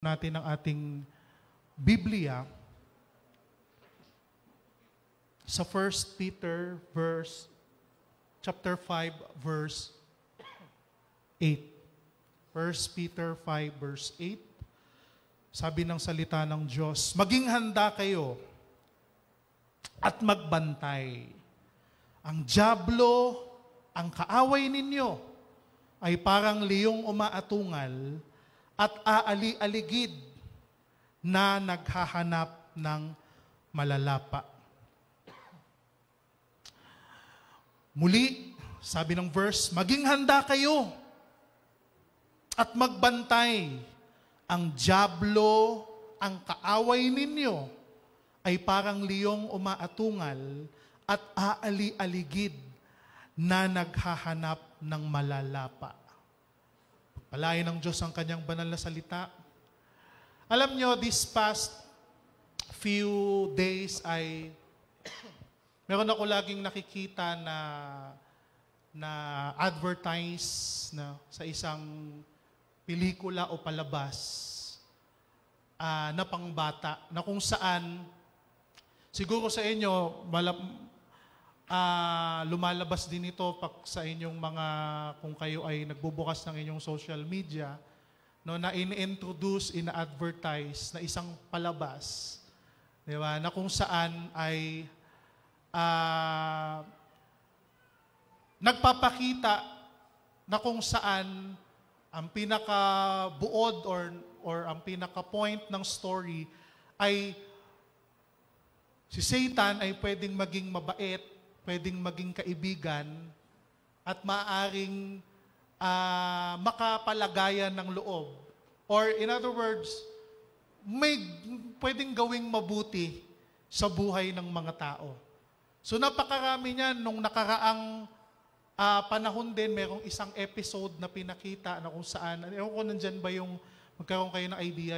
natin ang ating Biblia sa 1 Peter chapter 5 verse 8. 1 Peter 5 verse 8. Sabi ng salita ng Diyos, maging handa kayo at magbantay. Ang dyablo, ang kaaway ninyo, ay parang liyong umaatungal at aali-aligid na naghahanap ng malalapa. Muli, sabi ng verse, maging handa kayo at magbantay. Ang dyablo, ang kaaway ninyo, ay parang liyong umaatungal at aali-aligid na naghahanap ng malalapa. Palain ng Diyos ang kanyang banal na salita. Alam nyo, this past few days ay meron ako laging nakikita na advertise sa isang pelikula o palabas na pangbata na kung saan siguro sa inyo lumalabas din ito sa inyong mga, kung kayo ay nagbubukas ng inyong social media, no, na in-introduce, ina-advertise na isang palabas, di ba, na kung saan ay nagpapakita na kung saan ang pinaka-buod or ang pinaka-point ng story ay si Satan ay pwedeng maging mabait, pwedeng maging kaibigan, at maaaring makapalagayan ng loob. Or in other words, may pwedeng gawing mabuti sa buhay ng mga tao. So napakarami niyan. Nung nakaraang panahon din, merong isang episode na pinakita na kung saan, ewan ko nandyan ba yung, magkaroon kayo ng idea,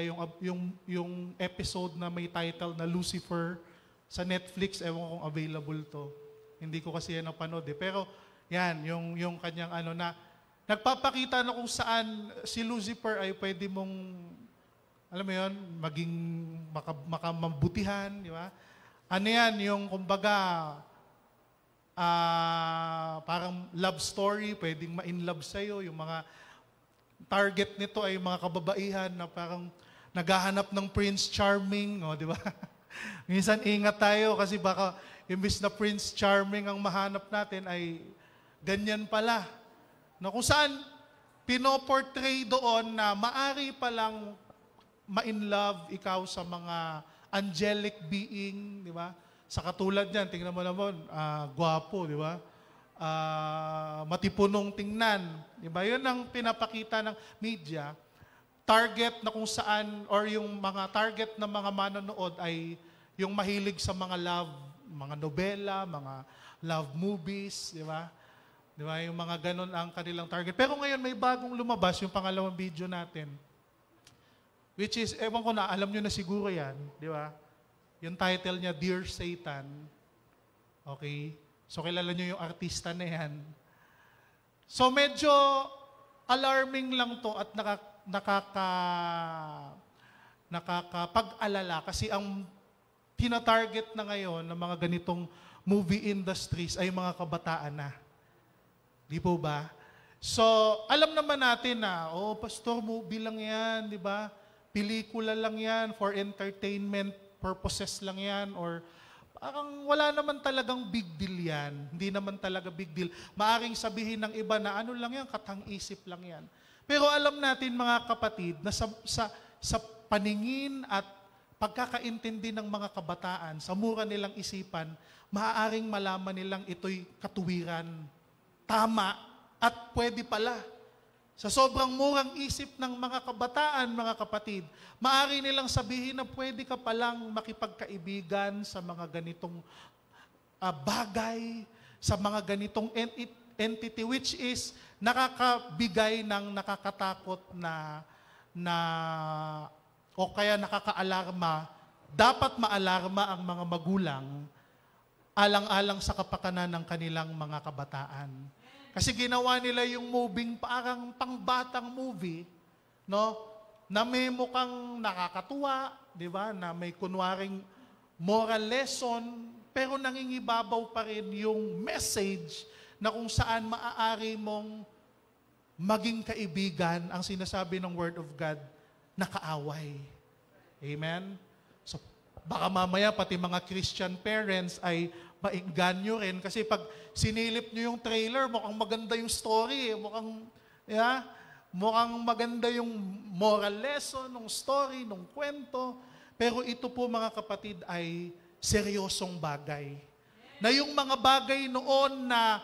yung episode na may title na Lucifer sa Netflix, ewan kung available to. Hindi ko kasi yan napanood eh. Pero yan, yung kanyang na nagpapakita na kung saan si Lucifer ay pwede mong, alam mo yun, maging makamabutihan, di ba? Ano yan, yung kumbaga, parang love story, pwedeng ma-in-love sa'yo. Yung mga target nito ay mga kababaihan na parang naghahanap ng Prince Charming, di ba? Minsan ingat tayo kasi baka imbis na Prince Charming ang mahanap natin ay ganyan pala. Na kung saan pinoportray doon na maari palang ma-in-love ikaw sa mga angelic being, di ba? Sa katulad niyan, tingnan mo naman, gwapo, di ba? Matipunong tingnan, di ba? Yun ang pinapakita ng media. Target na kung saan, or yung mga target na mga manonood ay yung mahilig sa mga love, mga nobela, mga love movies, di ba? Di ba? Yung mga ganun ang kanilang target. Pero ngayon may bagong lumabas, yung pangalawang video natin. Which is, ewan ko na, alam nyo na siguro yan, di ba? Yung title niya, Dear Satan. Okay? So kilala nyo yung artista na yan. So medyo alarming lang to at nakakapag-alala kasi ang tina-target na ngayon ng mga ganitong movie industries ay mga kabataan na. Di po ba? So, alam naman natin na, pastor, movie lang yan, di ba? Pelikula lang yan, for entertainment purposes lang yan, or parang wala naman talagang big deal yan. Hindi naman talaga big deal. Maaring sabihin ng iba na ano lang yan, katang-isip lang yan. Pero alam natin mga kapatid, na sa paningin at pagkakaintindi ng mga kabataan, sa mura nilang isipan, maaaring malaman nilang ito'y katuwiran, tama, at pwede pala. Sa sobrang murang isip ng mga kabataan, mga kapatid, maaari nilang sabihin na pwede ka palang makipagkaibigan sa mga ganitong bagay, sa mga ganitong entity, which is nakakabigay ng nakakatakot na o kaya nakakaalarma. Dapat maalarma ang mga magulang alang-alang sa kapakanan ng kanilang mga kabataan. Kasi ginawa nila yung moving parang pangbatang movie, no? na may mukhang nakakatuwa, di ba? Na may kunwaring moral lesson, pero nangingibabaw pa rin yung message na kung saan maaari mong maging kaibigan, ang sinasabi ng Word of God, na kaaway. Amen? So, baka mamaya pati mga Christian parents ay maingganyo rin kasi pag sinilip nyo yung trailer, mukhang maganda yung story. Mukhang maganda yung moral lesson, ng story, ng kwento. Pero ito po mga kapatid ay seryosong bagay. Na yung mga bagay noon na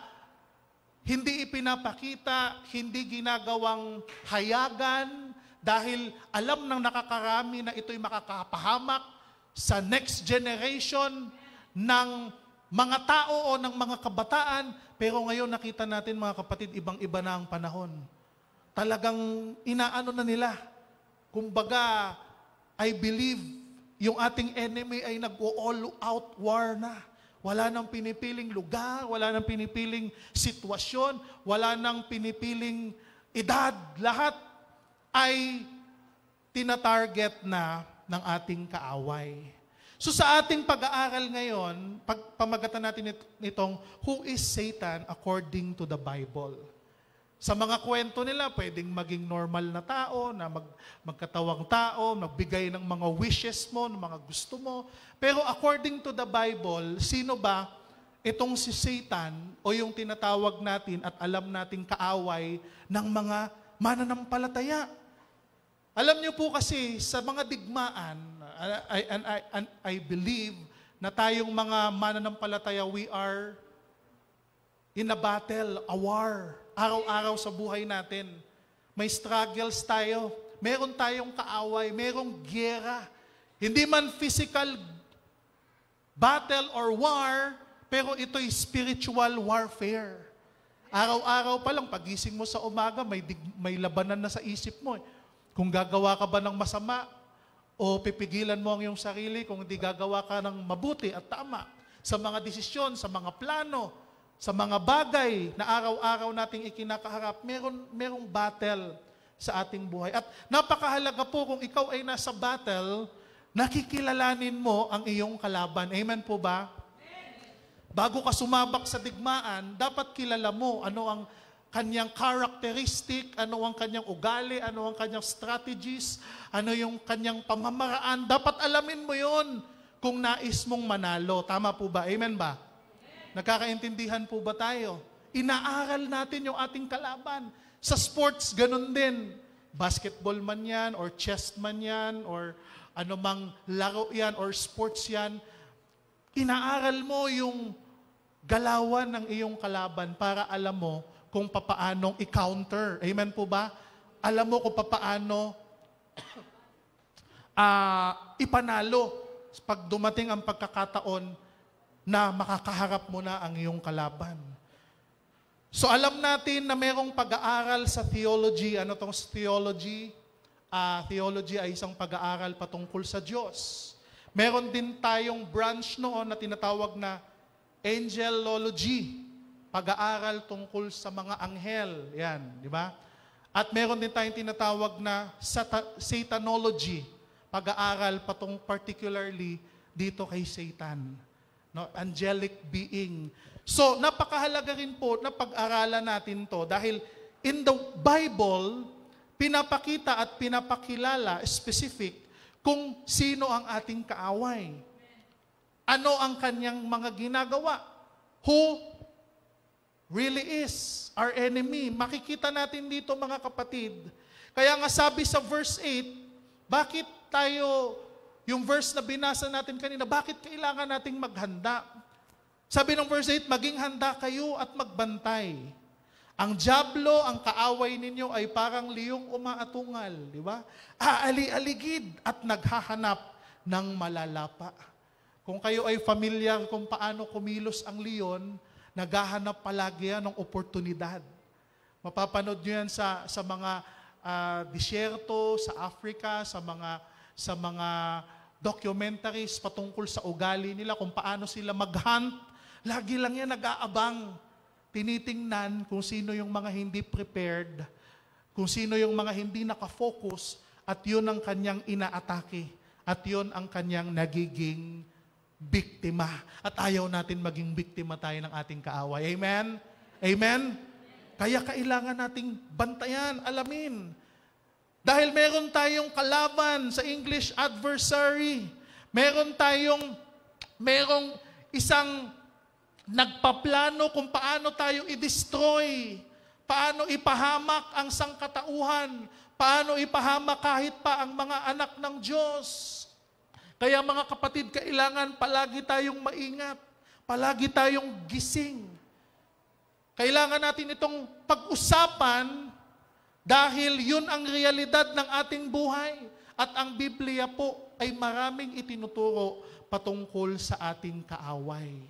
hindi ipinapakita, hindi ginagawang hayagan, dahil alam ng nakakarami na ito'y makakapahamak sa next generation ng mga tao o ng mga kabataan. Pero ngayon nakita natin mga kapatid, ibang-iba na ang panahon. Talagang inaano na nila. Kumbaga, I believe yung ating enemy ay nag-all out war na. Wala nang pinipiling lugar, wala nang pinipiling sitwasyon, wala nang pinipiling edad. Lahat ay tinatarget na ng ating kaaway. So sa ating pag-aaral ngayon, pamagatan natin nitong Who is Satan according to the Bible? Sa mga kwento nila, pwedeng maging normal na tao, na magkatawang tao, magbigay ng mga wishes mo, ng mga gusto mo. Pero according to the Bible, sino ba itong si Satan o yung tinatawag natin at alam nating kaaway ng mga mananampalataya? Alam niyo po kasi sa mga digmaan, I believe na tayong mga mananampalataya, we are in a battle, a war. Araw-araw sa buhay natin. May struggles tayo. Meron tayong kaaway. Merong giyera. Hindi man physical battle or war, pero ito'y spiritual warfare. Araw-araw pa lang, pagising mo sa umaga, may labanan na sa isip mo. Kung gagawa ka ba ng masama, o pipigilan mo ang iyong sarili kung hindi gagawa ka ng mabuti at tama sa mga desisyon, sa mga plano, sa mga bagay na araw-araw nating ikinakaharap, merong battle sa ating buhay. At napakahalaga po kung ikaw ay nasa battle, nakikilalanin mo ang iyong kalaban. Amen po ba? Bago ka sumabak sa digmaan, dapat kilala mo ano ang kanyang characteristic, ano ang kanyang ugali, ano ang kanyang strategies, ano yung kanyang pamamaraan. Dapat alamin mo yon kung nais mong manalo. Tama po ba? Amen ba? Nagkakaintindihan po ba tayo? Inaaral natin yung ating kalaban. Sa sports, ganun din. Basketball man yan, or chess man yan, or anumang laro yan, or sports yan. Inaaral mo yung galawan ng iyong kalaban para alam mo kung papaanong i-counter. Amen po ba? Alam mo kung papaano ipanalo pag dumating ang pagkakataon na makakaharap mo na ang iyong kalaban. So alam natin na mayroong pag-aaral sa theology. Ano tong theology? Theology ay isang pag-aaral patungkol sa Diyos. Meron din tayong branch noon na tinatawag na angelology. Pag-aaral tungkol sa mga anghel. Yan, di ba? At meron din tayong tinatawag na satanology. Pag-aaral particularly dito kay Satan. No, angelic being. So, napakahalaga rin po na pag-aralan natin to dahil in the Bible, pinapakita at pinapakilala specific kung sino ang ating kaaway. Ano ang kanyang mga ginagawa? Who really is our enemy? Makikita natin dito mga kapatid. Kaya nga sabi sa verse 8, bakit tayo yung verse na binasa natin kanina, bakit kailangan nating maghanda? Sabi ng verse 8, maging handa kayo at magbantay. Ang dyablo, ang kaaway ninyo ay parang liyong umaatungal, di ba? Aali-aligid at naghahanap ng malalapa. Kung kayo ay familiar kung paano kumilos ang leon, naghahanap palagi yan ng oportunidad. Mapapanood nyo yan sa mga disyerto, sa Africa, sa mga documentaries patungkol sa ugali nila, kung paano sila mag-hunt. Lagi lang yan nag-aabang. Tinitingnan kung sino yung mga hindi prepared, kung sino yung mga hindi nakafocus, at yun ang kanyang inaatake, at yun ang kanyang nagiging biktima. At ayaw natin maging biktima tayo ng ating kaaway. Amen? Amen? Kaya kailangan nating bantayan, alamin. Dahil meron tayong kalaban, sa English, adversary. Merong isang nagpaplano kung paano tayo i-destroy, paano ipahamak ang sangkatauhan, paano ipahamak kahit pa ang mga anak ng Diyos. Kaya mga kapatid, kailangan palagi tayong maingat, palagi tayong gising. Kailangan natin itong pag-usapan dahil yun ang realidad ng ating buhay. At ang Biblia po ay maraming itinuturo patungkol sa ating kaaway.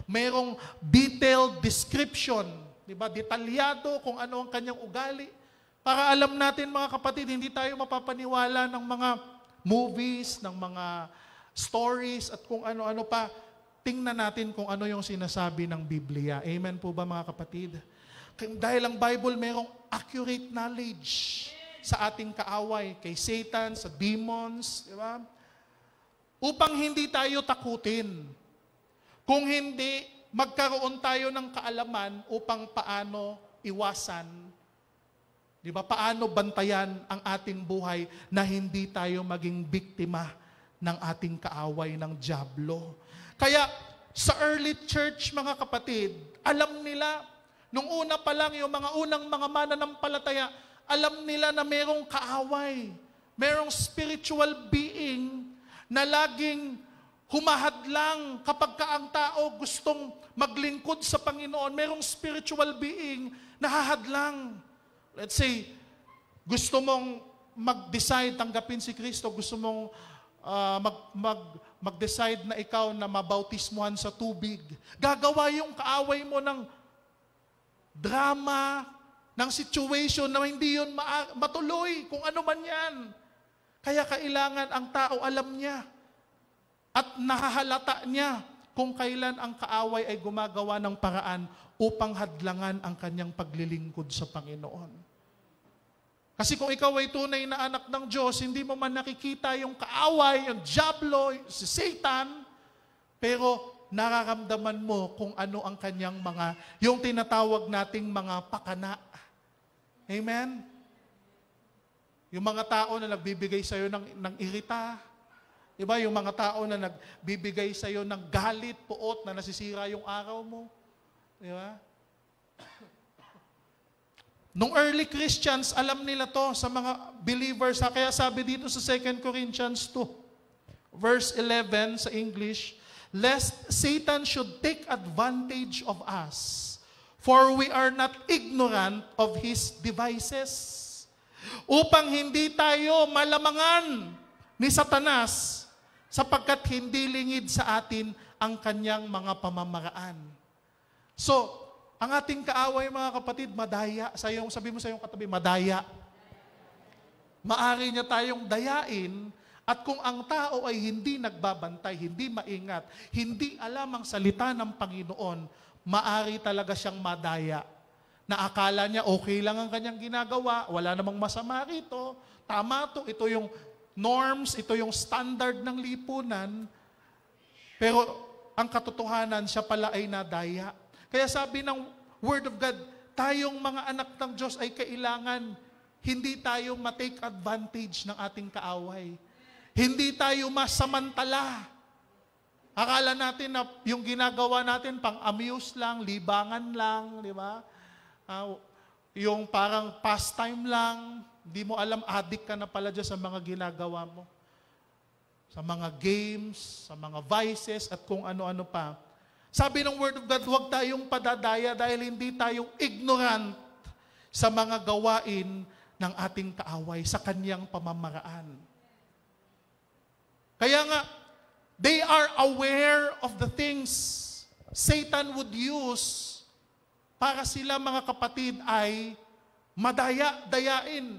Merong detailed description, di ba? Detalyado kung ano ang kanyang ugali. Para alam natin mga kapatid, hindi tayo mapapaniwala ng mga movies, ng mga stories at kung ano-ano pa. Tingnan natin kung ano yung sinasabi ng Biblia. Amen po ba mga kapatid? Dahil ang Bible merong accurate knowledge sa ating kaaway, kay Satan, sa demons, di ba? Upang hindi tayo takutin. Kung hindi, magkaroon tayo ng kaalaman upang paano iwasan, di ba? Paano bantayan ang ating buhay na hindi tayo maging biktima ng ating kaaway ng dyablo. Kaya sa early church, mga kapatid, alam nila, nung una pa lang, yung mga unang mga mananampalataya, alam nila na merong kaaway, merong spiritual being na laging humahadlang kapag ka ang tao gustong maglingkod sa Panginoon. Merong spiritual being na hahadlang. Let's say, gusto mong mag-decide tanggapin si Kristo, gusto mong mag-decide na ikaw na mabautismuhan sa tubig. Gagawa yung kaaway mo ng drama, ng situation na hindi yun matuloy, kung ano man yan. Kaya kailangan ang tao alam niya at nahahalata niya kung kailan ang kaaway ay gumagawa ng paraan upang hadlangan ang kanyang paglilingkod sa Panginoon. Kasi kung ikaw ay tunay na anak ng Diyos, hindi mo man nakikita yung kaaway, yung dyablo, si Satan, pero nararamdaman mo kung ano ang kanyang yung tinatawag nating mga pakana. Amen? Yung mga tao na nagbibigay sa'yo ng irita, diba? Yung mga tao na nagbibigay sa'yo ng galit, puot, na nasisira yung araw mo. Diba? Nung early Christians, alam nila to sa mga believers. Kaya sabi dito sa 2 Corinthians 2, verse 11 sa English, lest Satan should take advantage of us, for we are not ignorant of his devices. Upang hindi tayo malamangan ni Satanas, sapagkat hindi lingid sa atin ang kanyang mga pamamaraan. So, ang ating kaaway, mga kapatid, madaya. Sabi mo sa iyong katabi, madaya. Maari niya tayong dayain, at kung ang tao ay hindi nagbabantay, hindi maingat, hindi alam ang salita ng Panginoon, maari talaga siyang madaya. Na akala niya okay lang ang kanyang ginagawa, wala namang masama rito, tama to, ito yung norms, ito yung standard ng lipunan, pero ang katotohanan, siya pala ay nadaya. Kaya sabi ng Word of God, tayong mga anak ng Diyos ay kailangan hindi tayo ma-take advantage ng ating kaaway. Hindi tayo masamantala. Akala natin na yung ginagawa natin pang-amuse lang, libangan lang, di ba? Yung parang pastime lang, di mo alam, addict ka na pala dyan sa mga ginagawa mo. Sa mga games, sa mga vices, at kung ano-ano pa. Sabi ng Word of God, huwag tayong padadaya dahil hindi tayo ignorant sa mga gawain ng ating kaaway, sa kanyang pamamaraan. Kaya nga, they are aware of the things Satan would use para sila, mga kapatid, ay madaya-dayain.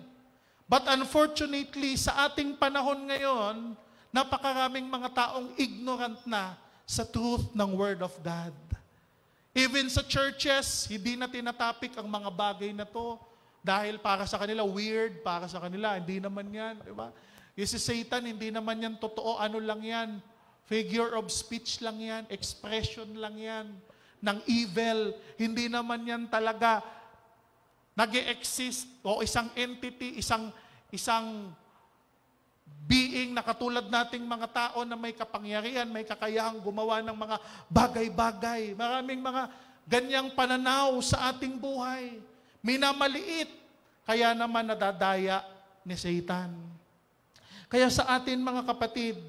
But unfortunately, sa ating panahon ngayon, napakaraming mga taong ignorant na sa truth ng Word of God. Even sa churches, hindi na tinatapik ang mga bagay na to. Dahil para sa kanila, weird, para sa kanila, hindi naman yan, di ba? Yung si Satan, hindi naman yan totoo, ano lang yan, figure of speech lang yan, expression lang yan, ng evil. Hindi naman yan talaga nag-e-exist o isang entity, isang being na katulad nating mga tao na may kapangyarihan, may kakayahang gumawa ng mga bagay-bagay. Maraming mga ganyang pananaw sa ating buhay. Minamaliit, kaya naman nadadaya ni Satan. Kaya sa atin mga kapatid,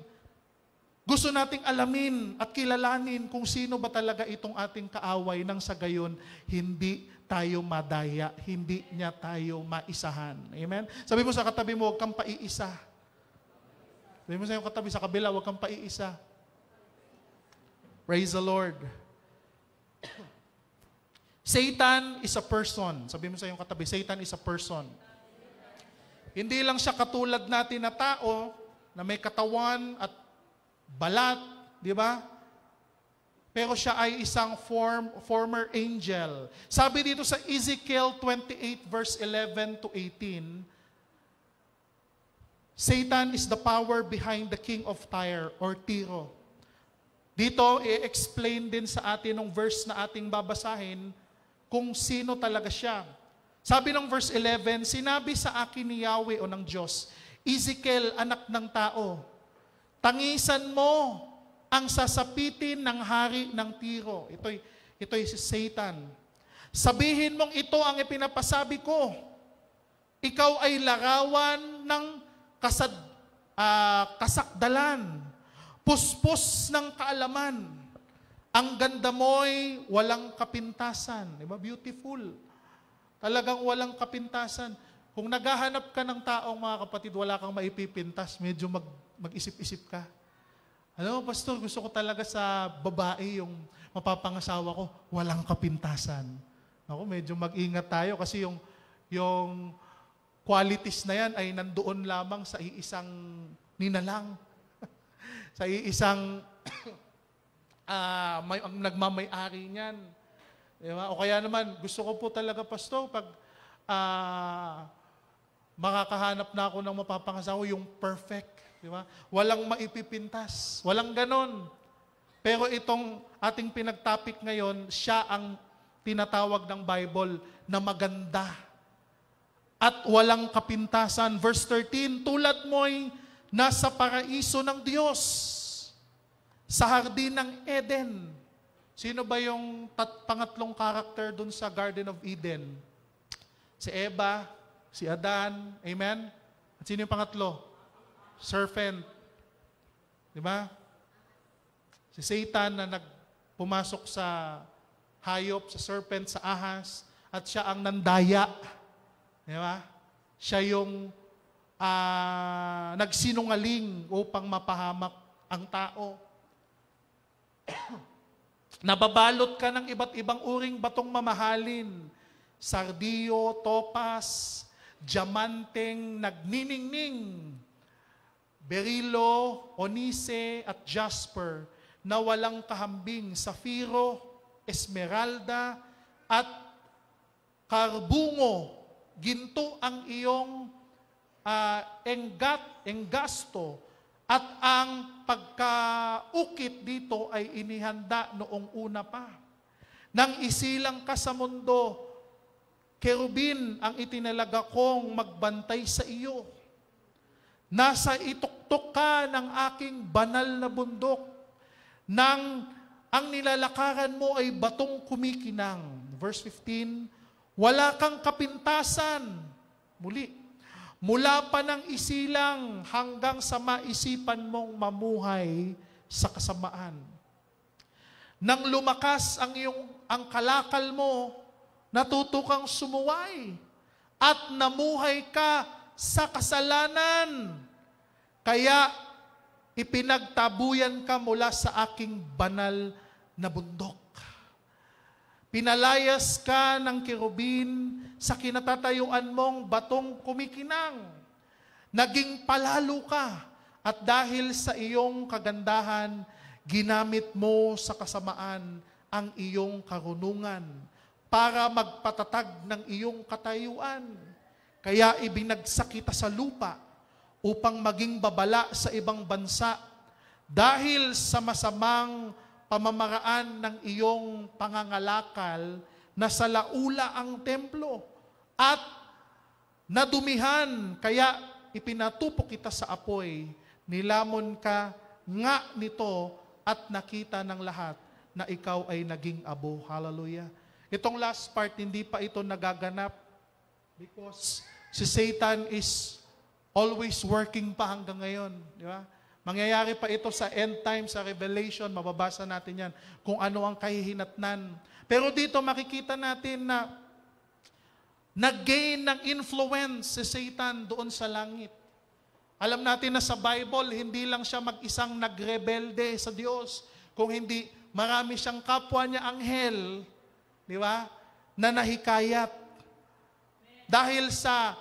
gusto nating alamin at kilalanin kung sino ba talaga itong ating kaaway nang sa gayon, hindi tayo madaya, hindi niya tayo maisahan. Amen? Sabi mo sa katabi mo, huwag kang paiisa. Sabi mo sa iyong katabi sa kabila, huwag kang paiisa. Praise the Lord. Satan is a person. Sabi mo sa iyong katabi, Satan is a person. Hindi lang siya katulad natin na tao na may katawan at balat, di ba? Pero siya ay isang former angel. Sabi dito sa Ezekiel 28 verse 11 to 18, Satan is the power behind the king of Tyre or Tiro. Dito, i-explain din sa atin ng verse na ating babasahin kung sino talaga siya. Sabi ng verse 11, sinabi sa akin ni Yahweh o ng Diyos, Ezekiel, anak ng tao, tangisan mo ang sasapitin ng hari ng Tiro. Ito'y si Satan. Sabihin mong ito ang ipinapasabi ko. Ikaw ay larawan ng kasakdalan, puspos ng kaalaman. Ang ganda mo'y walang kapintasan. Diba? Beautiful. Talagang walang kapintasan. Kung naghahanap ka ng taong mga kapatid, wala kang maipipintas, medyo mag-isip-isip ka. Alam mo, Pastor, gusto ko talaga sa babae yung mapapangasawa ko, walang kapintasan. Ako, medyo mag-ingat tayo kasi yung qualities na yan ay nandoon lamang sa iisang ninalang. Sa iisang nagmamay-ari niyan. Diba? O kaya naman, gusto ko po talaga, Pastor, pag makakahanap na ako ng mapapangasawa, yung perfect. Diba? Walang maipipintas. Walang ganon. Pero itong ating pinag-topic ngayon, siya ang tinatawag ng Bible na maganda at walang kapintasan. Verse 13, tulad mo'y nasa paraiso ng Diyos, sa hardin ng Eden. Sino ba yung pangatlong karakter dun sa Garden of Eden? Si Eva, si Adan, amen? At sino yung pangatlo? Serpent. Di ba? Si Satan na pumasok sa hayop, sa serpent, sa ahas, at siya ang nandaya. Di ba? Siya yung nagsinungaling upang mapahamak ang tao. Nababalot ka ng iba't ibang uring batong mamahalin. Sardio, topas, diamanteng nagniningning, berilo, onise at jasper na walang kahambing, safiro, esmeralda at karbungo. Ginto ang iyong enggasto at ang pagkaukit dito ay inihanda noong una pa. Nang isilang ka sa mundo, kerubin ang itinalaga kong magbantay sa iyo. Nasa ituktok ka ng aking banal na bundok, nang ang nilalakaran mo ay batong kumikinang. Verse 15, wala kang kapintasan. Muli, mula pa ng isilang hanggang sa maisipan mong mamuhay sa kasamaan. Nang lumakas ang kalakal mo, natuto kang sumuway at namuhay ka sa kasalanan. Kaya ipinagtabuyan ka mula sa aking banal na bundok. Pinalayas ka ng kerubin sa kinatatayuan mong batong kumikinang. Naging palalo ka at dahil sa iyong kagandahan, ginamit mo sa kasamaan ang iyong karunungan. para magpatatag ng iyong katayuan. Kaya ibinagsak kita sa lupa upang maging babala sa ibang bansa dahil sa masamang pamamaraan ng iyong pangangalakal na sa laula ang templo at nadumihan, kaya ipinatupok kita sa apoy, nilamon ka nga nito at nakita ng lahat na ikaw ay naging abo. Hallelujah. Itong last part, hindi pa ito nagaganap because si Satan is always working pa hanggang ngayon. Di ba? Mangyayari pa ito sa end time, sa Revelation, mababasa natin yan, kung ano ang kahihinatnan. Pero dito makikita natin na nag-gain ng influence si Satan doon sa langit. Alam natin na sa Bible, hindi lang siya mag-isang nagrebelde sa Diyos, kung hindi marami siyang kapwa niya anghel, di ba, na nahikayat. Dahil sa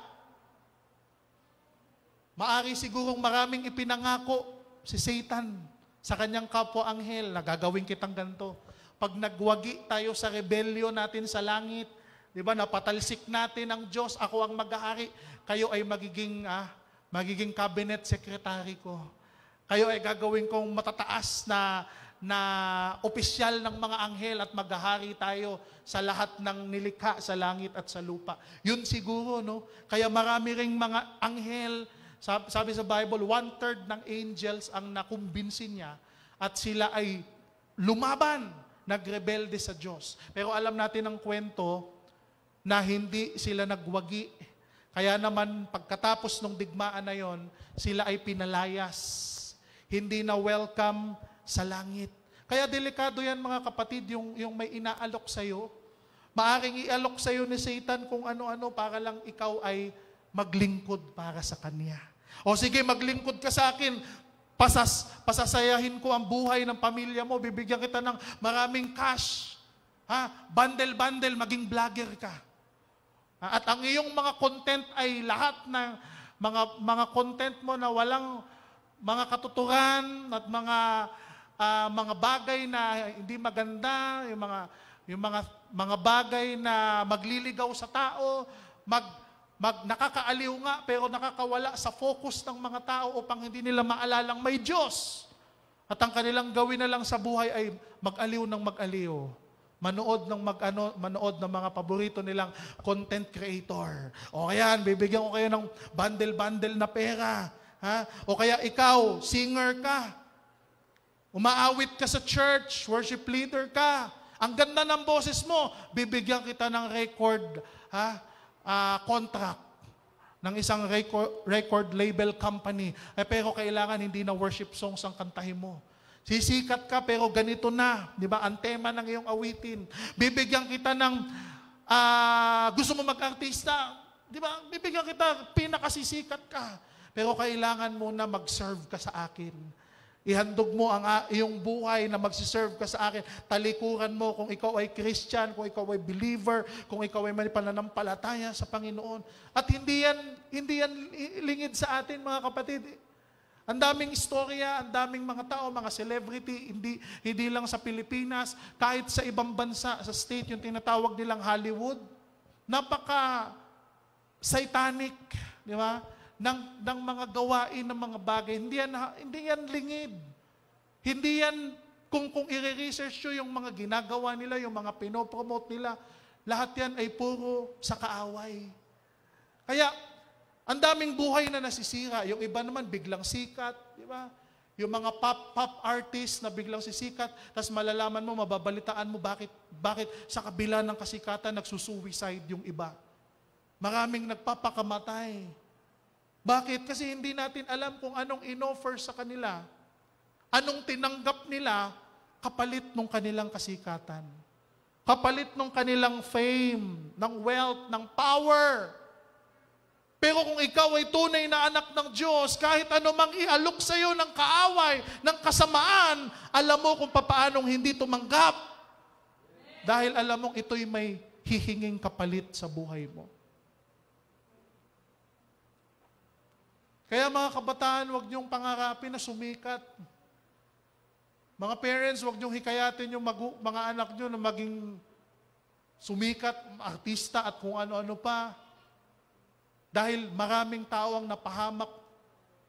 maari sigurong maraming ipinangako si Satan sa kanyang kapwa anghel na gagawin kitang ganito. Pag nagwagi tayo sa rebellion natin sa langit, di ba, napatalsik natin ang Diyos, ako ang mag-aari, kayo ay magiging cabinet secretary ko. Kayo ay gagawin kong matataas na opisyal ng mga anghel at maghahari tayo sa lahat ng nilikha sa langit at sa lupa. Yun siguro, no? Kaya marami ring mga anghel, sabi sa Bible, 1/3 ng angels ang nakumbinsin niya at sila ay lumaban, nagrebelde sa Diyos. Pero alam natin ang kwento na hindi sila nagwagi. Kaya naman pagkatapos ng digmaan na yon, sila ay pinalayas. Hindi na welcome sa langit. Kaya delikado yan mga kapatid, yung may inaalok sa'yo. Maaring ialok sa'yo ni Satan kung ano-ano para lang ikaw ay maglingkod para sa Kanya. O sige, maglingkod ka sa akin, pasasayahin ko ang buhay ng pamilya mo, bibigyan kita ng maraming cash. Bundle-bundle, maging vlogger ka. At ang iyong mga content ay lahat ng mga content mo na walang mga katuturan at mga bagay na hindi maganda, yung mga bagay na magliligaw sa tao, nakakaaliw nga pero nakakawala sa focus ng mga tao upang hindi nila maalalang may Diyos. At ang kanilang gawin na lang sa buhay ay mag-aliw ng mag-aliw. Manood ng mga paborito nilang content creator. O kaya, bibigyan ko kayo ng bundle-bundle na pera. O kaya ikaw, singer ka. Umaawit ka sa church, worship leader ka. Ang ganda ng boses mo, bibigyan kita ng contract ng isang record label company. Pero kailangan hindi na worship songs ang kantahin mo. Sisikat ka pero ganito na, di ba? Ang tema ng iyong awitin. Bibigyan kita ng gusto mo mag-artista, di ba? Bibigyan kita, pinakasisikat ka. Pero kailangan mo na mag-serve ka sa akin. Ihandog mo ang iyong buhay na magsiserve ka sa akin. Talikuran mo kung ikaw ay Christian, kung ikaw ay believer, kung ikaw ay may pananampalataya sa Panginoon. At hindi yan lingid sa atin mga kapatid. Ang daming istorya, ang daming mga tao, mga celebrity, hindi lang sa Pilipinas, kahit sa ibang bansa, sa state, yung tinatawag nilang Hollywood, napaka-satanic, di ba? Ng mga gawain, ng mga bagay. Hindi yan lingid. Hindi yan, kung i-research nyo yung mga ginagawa nila, yung mga pinopromote nila, lahat yan ay puro sa kaaway. Kaya, ang daming buhay na nasisira. Yung iba naman biglang sikat, di ba? Yung mga pop artist na biglang sisikat, tapos malalaman mo, mababalitaan mo bakit sa kabila ng kasikatan nagsusuicide yung iba. Maraming nagpapakamatay. Bakit? Kasi hindi natin alam kung anong inoffer sa kanila. Anong tinanggap nila kapalit ng kanilang kasikatan. Kapalit ng kanilang fame, ng wealth, ng power. Pero kung ikaw ay tunay na anak ng Diyos, kahit ano mang ialok sa iyo ng kaaway, ng kasamaan, alam mo kung paanong hindi tumanggap. Dahil alam mong ito'y may hihinging kapalit sa buhay mo. Kaya mga kabataan, huwag niyong pangarapin na sumikat. Mga parents, huwag niyong hikayatin yung mga anak niyo na maging sumikat, artista at kung ano-ano pa. Dahil maraming tao ang napahamak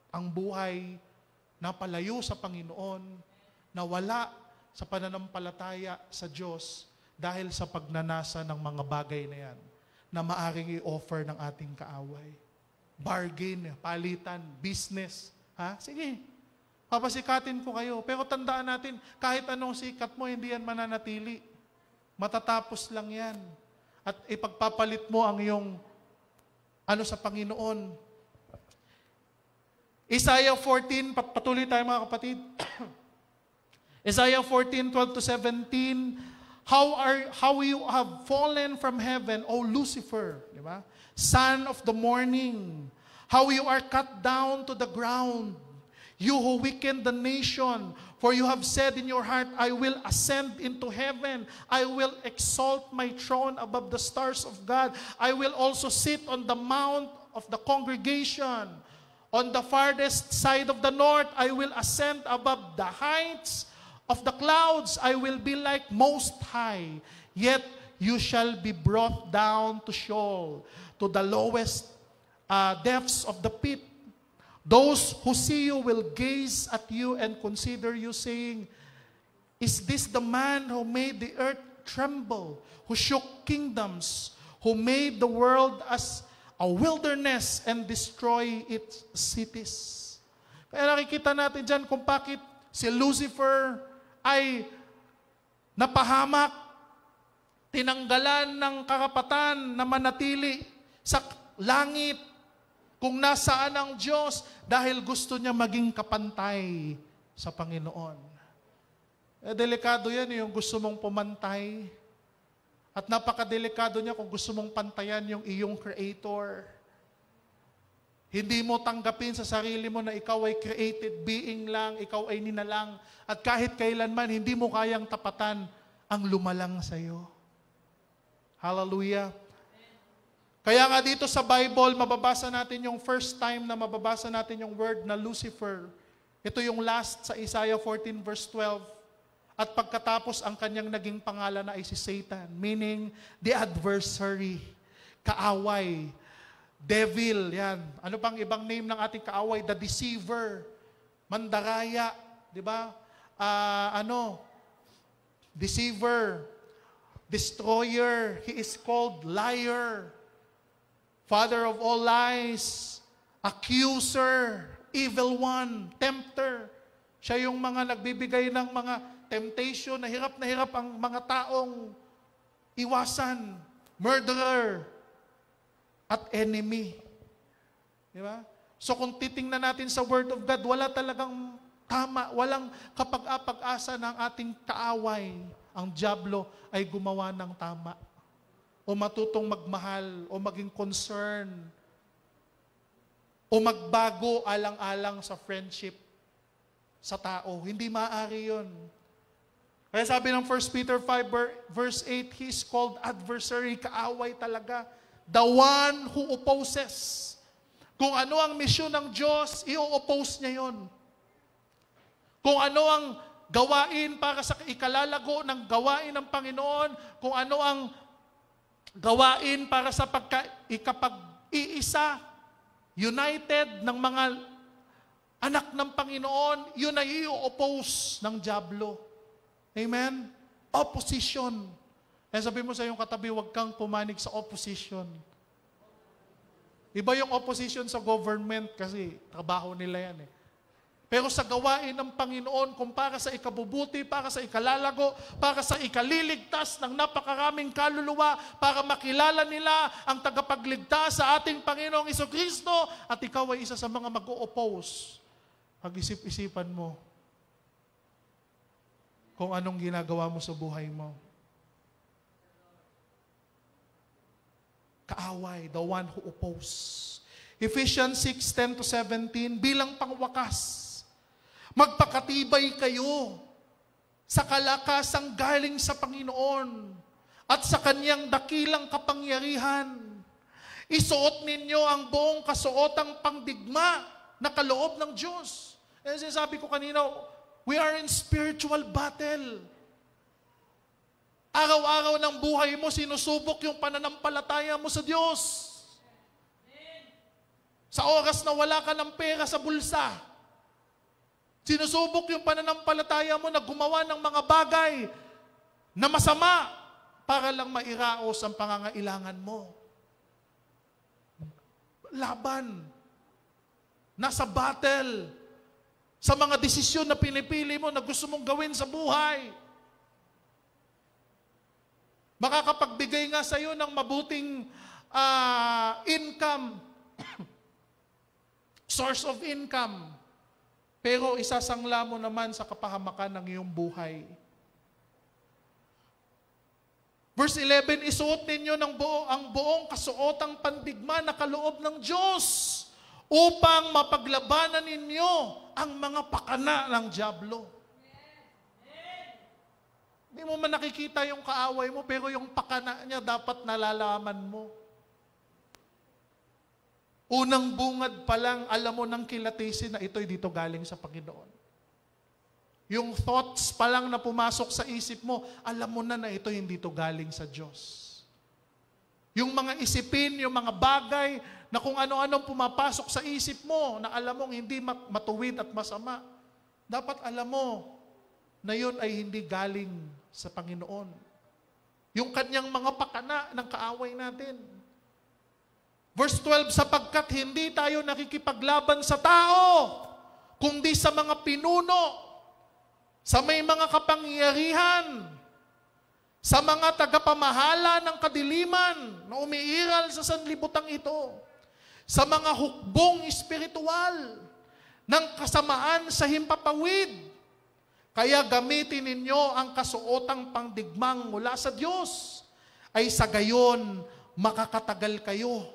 ang buhay, napalayo sa Panginoon, nawala sa pananampalataya sa Diyos dahil sa pagnanasa ng mga bagay na yan na maaring i-offer ng ating kaaway. Bargain, palitan, business. Ha? Sige, papasikatin ko kayo. Pero tandaan natin, kahit anong sikat mo, hindi yan mananatili. Matatapos lang yan. At ipagpapalit mo ang iyong sa Panginoon. Isaiah 14, patuloy tayo mga kapatid. Isaiah 14, 12-17, how you have fallen from heaven, O Lucifer, di ba? Son of the morning, how you are cut down to the ground, you who weaken the nation, for you have said in your heart, I will ascend into heaven, I will exalt my throne above the stars of God, I will also sit on the mount of the congregation, on the farthest side of the north, I will ascend above the heights of the clouds, I will be like Most High, yet you shall be brought down to Sheol, to the lowest depths of the pit. Those who see you will gaze at you and consider you, saying, is this the man who made the earth tremble, who shook kingdoms, who made the world as a wilderness and destroy its cities? Kaya nakikita natin dyan kung bakit si Lucifer ay napahamak, tinanggalan ng karapatan na manatili sa langit kung nasaan ang Diyos dahil gusto niya maging kapantay sa Panginoon. Delikado yan yung gusto mong pumantay. At napakadelikado niya kung gusto mong pantayan yung iyong Creator. Hindi mo tanggapin sa sarili mo na ikaw ay created being lang, ikaw ay ninalang, at kahit kailanman hindi mo kayang tapatan ang lumalang sa iyo. Hallelujah. Kaya nga dito sa Bible, mababasa natin yung first time na mababasa natin yung word na Lucifer. Ito yung last sa Isaiah 14 verse 12. At pagkatapos, ang kanyang naging pangalan na ay si Satan, meaning the adversary, kaaway, devil, yan. Ano pang ibang name ng ating kaaway? The deceiver, mandaraya, di ba? Deceiver, destroyer, he is called liar, father of all lies, accuser, evil one, tempter. Siya yung mga nagbibigay ng mga temptation, na hirap ang mga taong iwasan, murderer, at enemy. Di ba? So kung titingnan natin sa Word of God, wala talagang tama, walang kapag-apag-asa ng ating kaaway. Ang dyablo ay gumawa ng tama. O matutong magmahal, o maging concern, o magbago alang-alang sa friendship sa tao. Hindi maaari yun. Kaya sabi ng 1 Peter 5 verse 8, he is called adversary, kaaway talaga. The one who opposes. Kung ano ang misyon ng Diyos, i-oppose niya yon. Kung ano ang gawain para sa ikalalago ng gawain ng Panginoon, kung ano ang gawain para sa ikapag-iisa, united ng mga anak ng Panginoon, yun ay i-oppose ng dyablo. Amen? Opposition. Kaya sabi mo sa iyong katabi, huwag kang pumanig sa opposition. Iba yung opposition sa government kasi trabaho nila yan eh. Pero sa gawain ng Panginoon, kung para sa ikabubuti, para sa ikalalago, para sa ikaliligtas ng napakaraming kaluluwa, para makilala nila ang tagapagligtas sa ating Panginoong Jesucristo, at ikaw ay isa sa mga mag-o-oppose, pag-isip-isipan mo kung anong ginagawa mo sa buhay mo. Kaaway, the one who opposes. Ephesians 6:10-17, bilang pangwakas, magpakatibay kayo sa kalakasang galing sa Panginoon at sa Kanyang dakilang kapangyarihan. Isuot ninyo ang buong kasuotang pangdigma na kaloob ng Diyos. Eh, sinasabi ko kanina, we are in spiritual battle. Araw-araw ng buhay mo, sinusubok yung pananampalataya mo sa Diyos. Sa oras na wala ka ng pera sa bulsa, sinusubok yung pananampalataya mo na gumawa ng mga bagay na masama para lang mairaos ang pangangailangan mo. Laban. Nasa battle. Sa mga desisyon na pinipili mo na gusto mong gawin sa buhay. Makakapagbigay nga sa iyo ng mabuting income. Source of income. Pero isasangla mo naman sa kapahamakan ng iyong buhay. Verse 11, isuot ninyo ang buong kasuotang pandigma na kaloob ng Diyos upang mapaglabanan ninyo ang mga pakana ng dyablo. Hindi mo man nakikita yung kaaway mo, pero yung pakana niya dapat nalalaman mo. Unang bungad pa lang, alam mo nang kilatisin na ito'y dito galing sa Panginoon. Yung thoughts pa lang na pumasok sa isip mo, alam mo na ito hindi to galing sa Diyos. Yung mga isipin, yung mga bagay na kung ano-anong pumapasok sa isip mo na alam mong hindi matuwid at masama, dapat alam mo na yun ay hindi galing sa Panginoon. Yung kanyang mga pakana ng kaaway natin. Verse 12, sapagkat hindi tayo nakikipaglaban sa tao, kundi sa mga pinuno, sa may mga kapangyarihan, sa mga tagapamahala ng kadiliman na umiiral sa sanlibutan ito, sa mga hukbong espiritual ng kasamaan sa himpapawid. Kaya gamitin ninyo ang kasuotang pangdigmang mula sa Diyos, ay sa gayon makakatagal kayo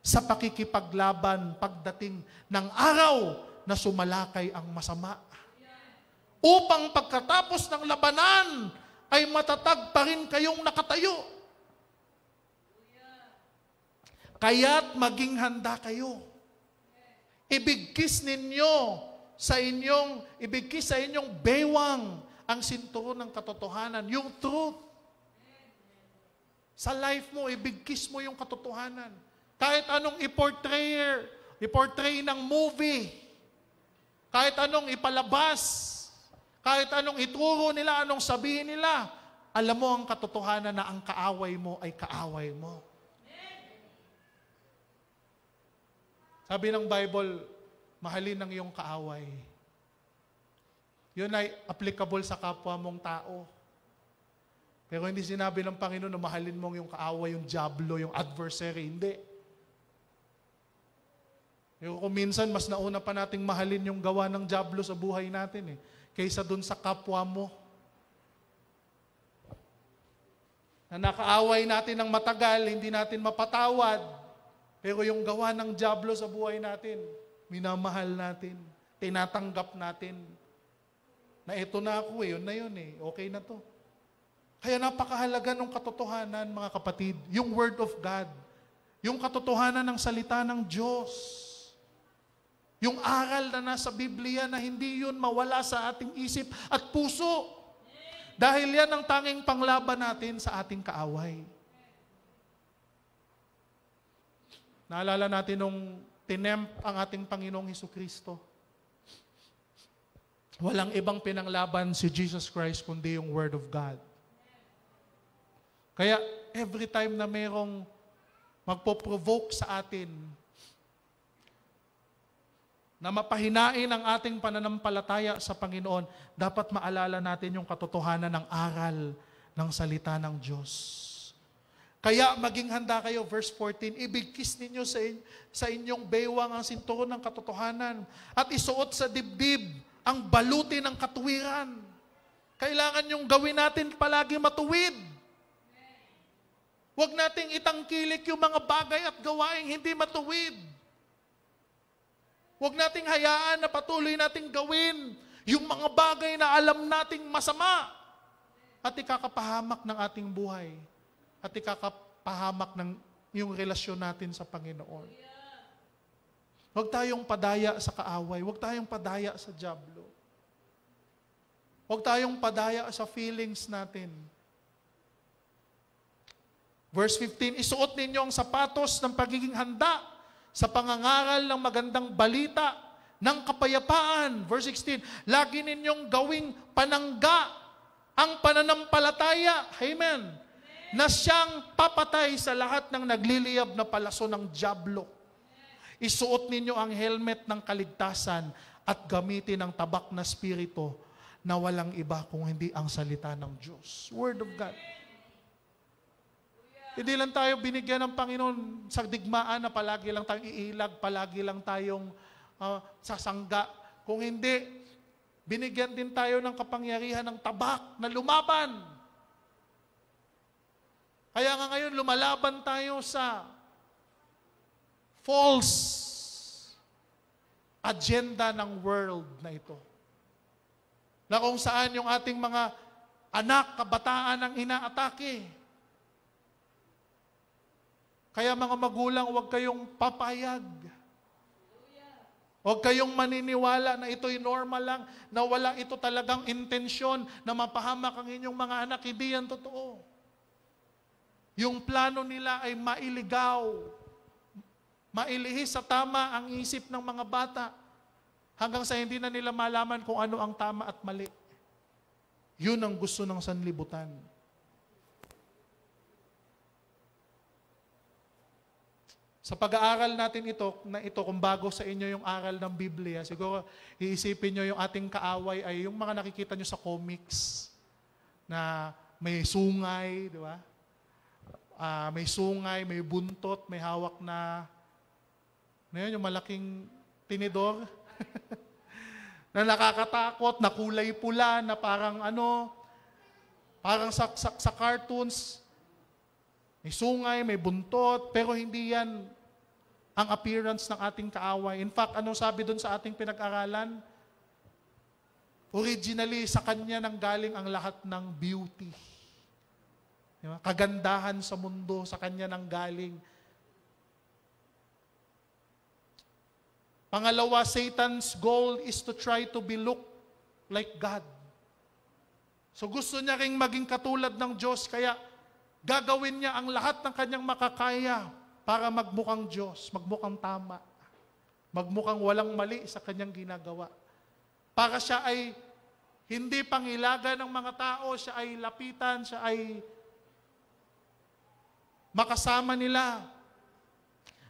sa pakikipaglaban pagdating ng araw na sumalakay ang masama. Upang pagkatapos ng labanan, ay matatag pa rin kayong nakatayo. Kaya't maging handa kayo. Ibigkis sa inyong bewang ang sinturon ng katotohanan, yung truth. Sa life mo, ibigkis mo yung katotohanan. Kahit anong i-portray ng movie, kahit anong ipalabas, kahit anong ituro nila, anong sabihin nila, alam mo ang katotohanan na ang kaaway mo ay kaaway mo. Sabi ng Bible, mahalin ang iyong kaaway. Yun ay applicable sa kapwa mong tao. Pero hindi sinabi ng Panginoon na mahalin mong yung kaaway, yung dyablo, yung adversary. Hindi. Pero kung minsan, mas nauna pa nating mahalin yung gawa ng dyablo sa buhay natin kaysa dun sa kapwa mo. Na nakaaway natin ng matagal, hindi natin mapatawad. Pero yung gawa ng dyablo sa buhay natin, minamahal natin, tinatanggap natin. Na ito na ako yun na yun okay na to. Kaya napakahalaga ng katotohanan, mga kapatid, yung Word of God, yung katotohanan ng salita ng Diyos. Yung aral na nasa Biblia na hindi yun mawala sa ating isip at puso. Dahil yan ang tanging panglaban natin sa ating kaaway. Naalala natin nung tinempt ang ating Panginoong Hesukristo. Walang ibang pinanglaban si Jesus Christ kundi yung Word of God. Kaya every time na mayroong magpo-provoke sa atin na mapahinain ang ating pananampalataya sa Panginoon, dapat maalala natin yung katotohanan ng aral ng salita ng Diyos. Kaya maging handa kayo, verse 14, ibigkis ninyo sa inyong bewang ang sinturon ng katotohanan at isuot sa dibdib ang baluti ng katuwiran. Kailangan yung gawin natin palagi matuwid. Huwag nating itangkilik yung mga bagay at gawaing hindi matuwid. Huwag nating hayaan na patuloy nating gawin yung mga bagay na alam nating masama at ikakapahamak ng ating buhay at ikakapahamak ng yung relasyon natin sa Panginoon. Huwag tayong padaya sa kaaway. Huwag tayong padaya sa dyablo. Huwag tayong padaya sa feelings natin. Verse 15, isuot ninyo ang sapatos ng pagiging handa sa pangangaral ng magandang balita ng kapayapaan. Verse 16, lagi ninyong gawing panangga ang pananampalataya. Amen. Na siyang papatay sa lahat ng nagliliyab na palaso ng dyablo. Isuot ninyo ang helmet ng kaligtasan at gamitin ang tabak na spirito na walang iba kung hindi ang salita ng Diyos. Word of God. Hindi lang tayo binigyan ng Panginoon sa digmaan na palagi lang tayong iilag, palagi lang tayong sasangga. Kung hindi, binigyan din tayo ng kapangyarihan ng tabak na lumaban. Kaya nga ngayon, lumalaban tayo sa false agenda ng world na ito. Na kung saan yung ating mga anak, kabataan ang inaatake. Kaya mga magulang, huwag kayong papayag. Huwag kayong maniniwala na ito'y normal lang, na wala ito talagang intensyon na mapahamak ang inyong mga anak. Hindi yan totoo. Yung plano nila ay mailigaw, mailihis sa tama ang isip ng mga bata hanggang sa hindi na nila malaman kung ano ang tama at mali. Yun ang gusto ng sanlibutan. Sa pag-aaral natin ito, kung bago sa inyo yung aral ng Biblia, siguro iisipin nyo yung ating kaaway ay yung mga nakikita nyo sa comics na may sungay, di ba? May sungay, may buntot, may hawak na, yung malaking tinidor na nakakatakot, na kulay pula, na parang parang sa cartoons, may sungay, may buntot, pero hindi yan ang appearance ng ating kaaway. In fact, anong sabi doon sa ating pinag-aralan? Originally, sa kanya nang galing ang lahat ng beauty. Diba? Kagandahan sa mundo, sa kanya nang galing. Pangalawa, Satan's goal is to try to be look like God. So gusto niya ring maging katulad ng Diyos, kaya gagawin niya ang lahat ng kanyang makakaya para magmukhang Diyos, magmukhang tama, magmukhang walang mali sa kanyang ginagawa. Para siya ay hindi pangilaga ng mga tao, siya ay lapitan, siya ay makasama nila.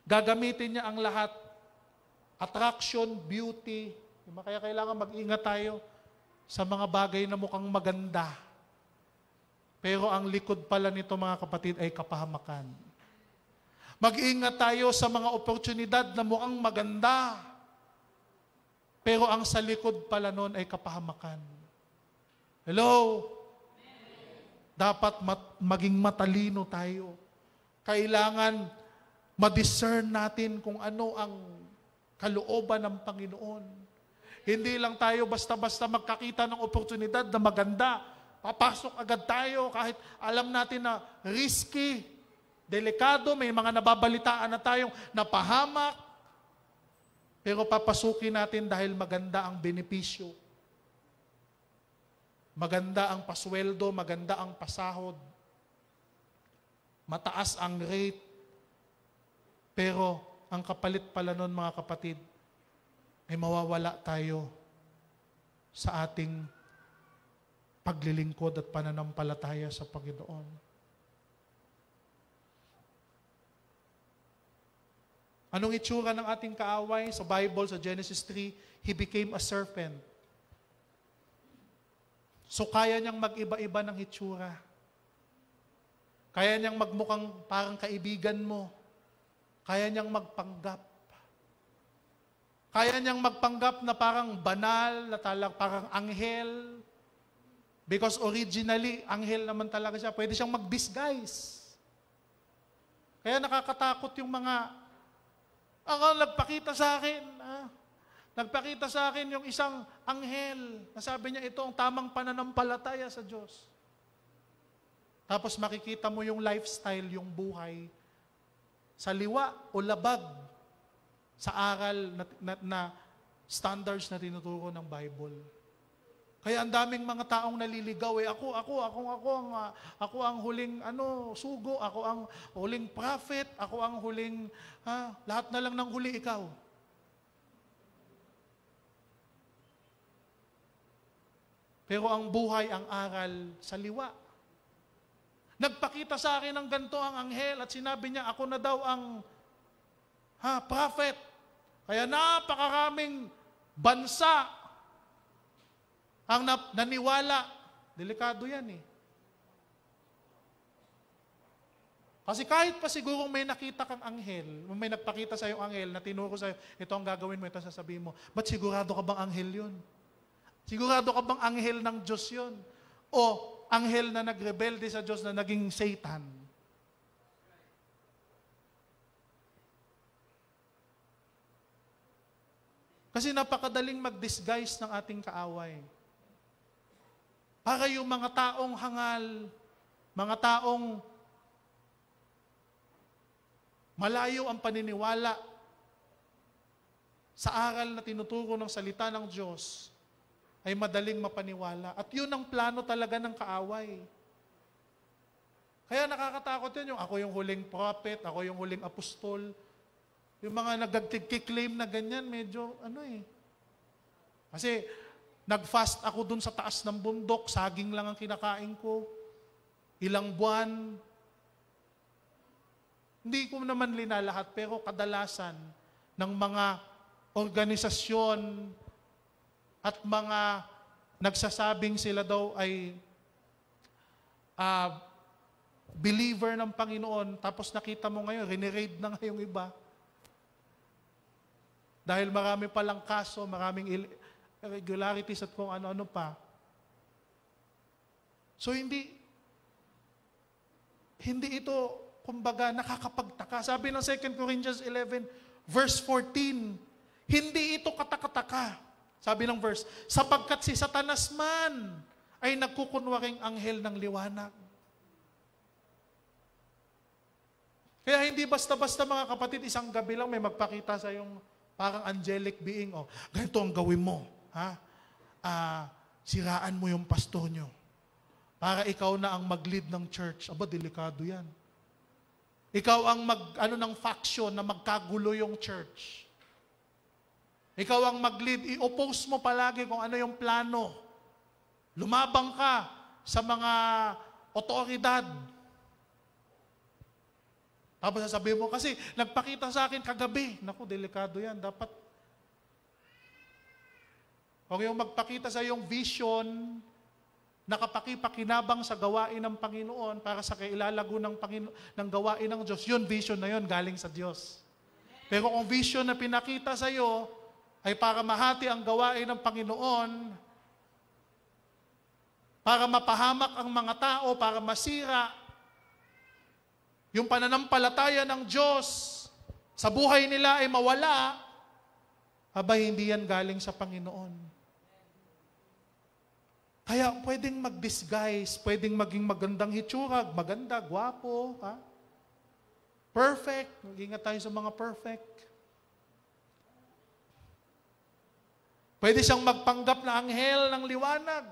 Gagamitin niya ang lahat. Attraction, beauty. Kaya kailangan mag-ingat tayo sa mga bagay na mukhang maganda. Pero ang likod pala nito, mga kapatid, ay kapahamakan. Mag-ingat tayo sa mga oportunidad na mukhang maganda. Pero ang sa likod pala nun ay kapahamakan. Hello? Dapat maging matalino tayo. Kailangan ma-discern natin kung ano ang kalooban ng Panginoon. Hindi lang tayo basta-basta magkakita ng oportunidad na maganda. Papasok agad tayo kahit alam natin na risky, delikado, may mga nababalitaan na tayong napahamak. Pero papasukin natin dahil maganda ang benepisyo. Maganda ang pasweldo, maganda ang pasahod. Mataas ang rate. Pero ang kapalit pala nun, mga kapatid, ay mawawala tayo sa ating paglilingkod at pananampalataya sa Panginoon. Anong itsura ng ating kaaway? Sa Bible, sa Genesis 3, he became a serpent. So kaya niyang mag-iba-iba ng itsura. Kaya niyang magmukhang parang kaibigan mo. Kaya niyang magpanggap. Kaya niyang magpanggap na parang banal, na parang anghel. Because originally, anghel naman talaga siya. Pwede siyang mag-disguise. Kaya nakakatakot yung mga, nagpakita sa akin. Nagpakita sa akin yung isang anghel. Nasabi niya, ito ang tamang pananampalataya sa Diyos. Tapos makikita mo yung lifestyle, yung buhay, sa liwa o labag sa aral na standards na tinuturo ng Bible. Kaya ang daming mga taong naliligaw eh. Ako ang huling sugo, ako ang huling prophet, ako ang huling lahat na lang ng huli ikaw. Pero ang buhay, ang aral sa liwa. Nagpakita sa akin ng ganito ang anghel at sinabi niya, ako na daw ang prophet. Kaya napakaraming bansa ang naniwala. Delikado yan eh. Kasi kahit pa sigurong may nakita kang anghel, may nagpakita sa iyo anghel na tinuro sa iyo, ito ang gagawin mo, ito ang sasabihin mo. Ba't sigurado ka bang anghel yun? Sigurado ka bang anghel ng Diyos yun? O anghel na nagrebelde sa Diyos na naging Satan? Kasi napakadaling mag-disguise ng ating kaaway. Para yung mga taong hangal, mga taong malayo ang paniniwala sa aral na tinuturo ng salita ng Diyos, ay madaling mapaniwala. At yun ang plano talaga ng kaaway. Kaya nakakatakot yun, yung ako yung huling prophet, ako yung huling apostol. Yung mga nagkiklaim na ganyan, medyo Kasi nag-fast ako dun sa taas ng bundok, saging lang ang kinakain ko. Ilang buwan. Hindi ko naman linalahat, pero kadalasan ng mga organisasyon at mga nagsasabing sila daw ay believer ng Panginoon, tapos nakita mo ngayon, riniraid na ngayong iba. Dahil marami palang kaso, maraming irregularities at kung ano-ano pa. So hindi ito, kumbaga, nakakapagtaka. Sabi ng 2 Corinthians 11, verse 14, hindi ito katakataka. Sabi ng verse, sapagkat si Satanas man ay nagkukunwaring anghel ng liwanag. Kaya hindi basta-basta mga kapatid, isang gabi lang may magpakita sa yung parang angelic being. Ganito ang gawin mo. Siraan mo yung pastor nyo. Para ikaw na ang mag-lead ng church. Aba, delikado yan. Ikaw ang ng faction na magkagulo yung church. Ikaw ang mag-lead. I-oppose mo palagi kung ano yung plano. Lumabang ka sa mga otoridad. Tapos sasabihin mo, kasi nagpakita sa akin kagabi. Naku, delikado yan. Dapat, kung yung magpakita sa iyong vision, nakapakipakinabang sa gawain ng Panginoon para sa kailalago ng gawain ng Diyos, yun, vision na yun, galing sa Diyos. Pero kung vision na pinakita sa iyo ay para mahati ang gawain ng Panginoon, para mapahamak ang mga tao, para masira yung pananampalataya ng Diyos sa buhay nila ay mawala, hindi yan galing sa Panginoon. Kaya pwedeng mag-disguise, pwedeng maging magandang hitsura, maganda, gwapo, perfect. Mag-ingat tayo sa mga perfect. Pwede siyang magpanggap na anghel ng liwanag.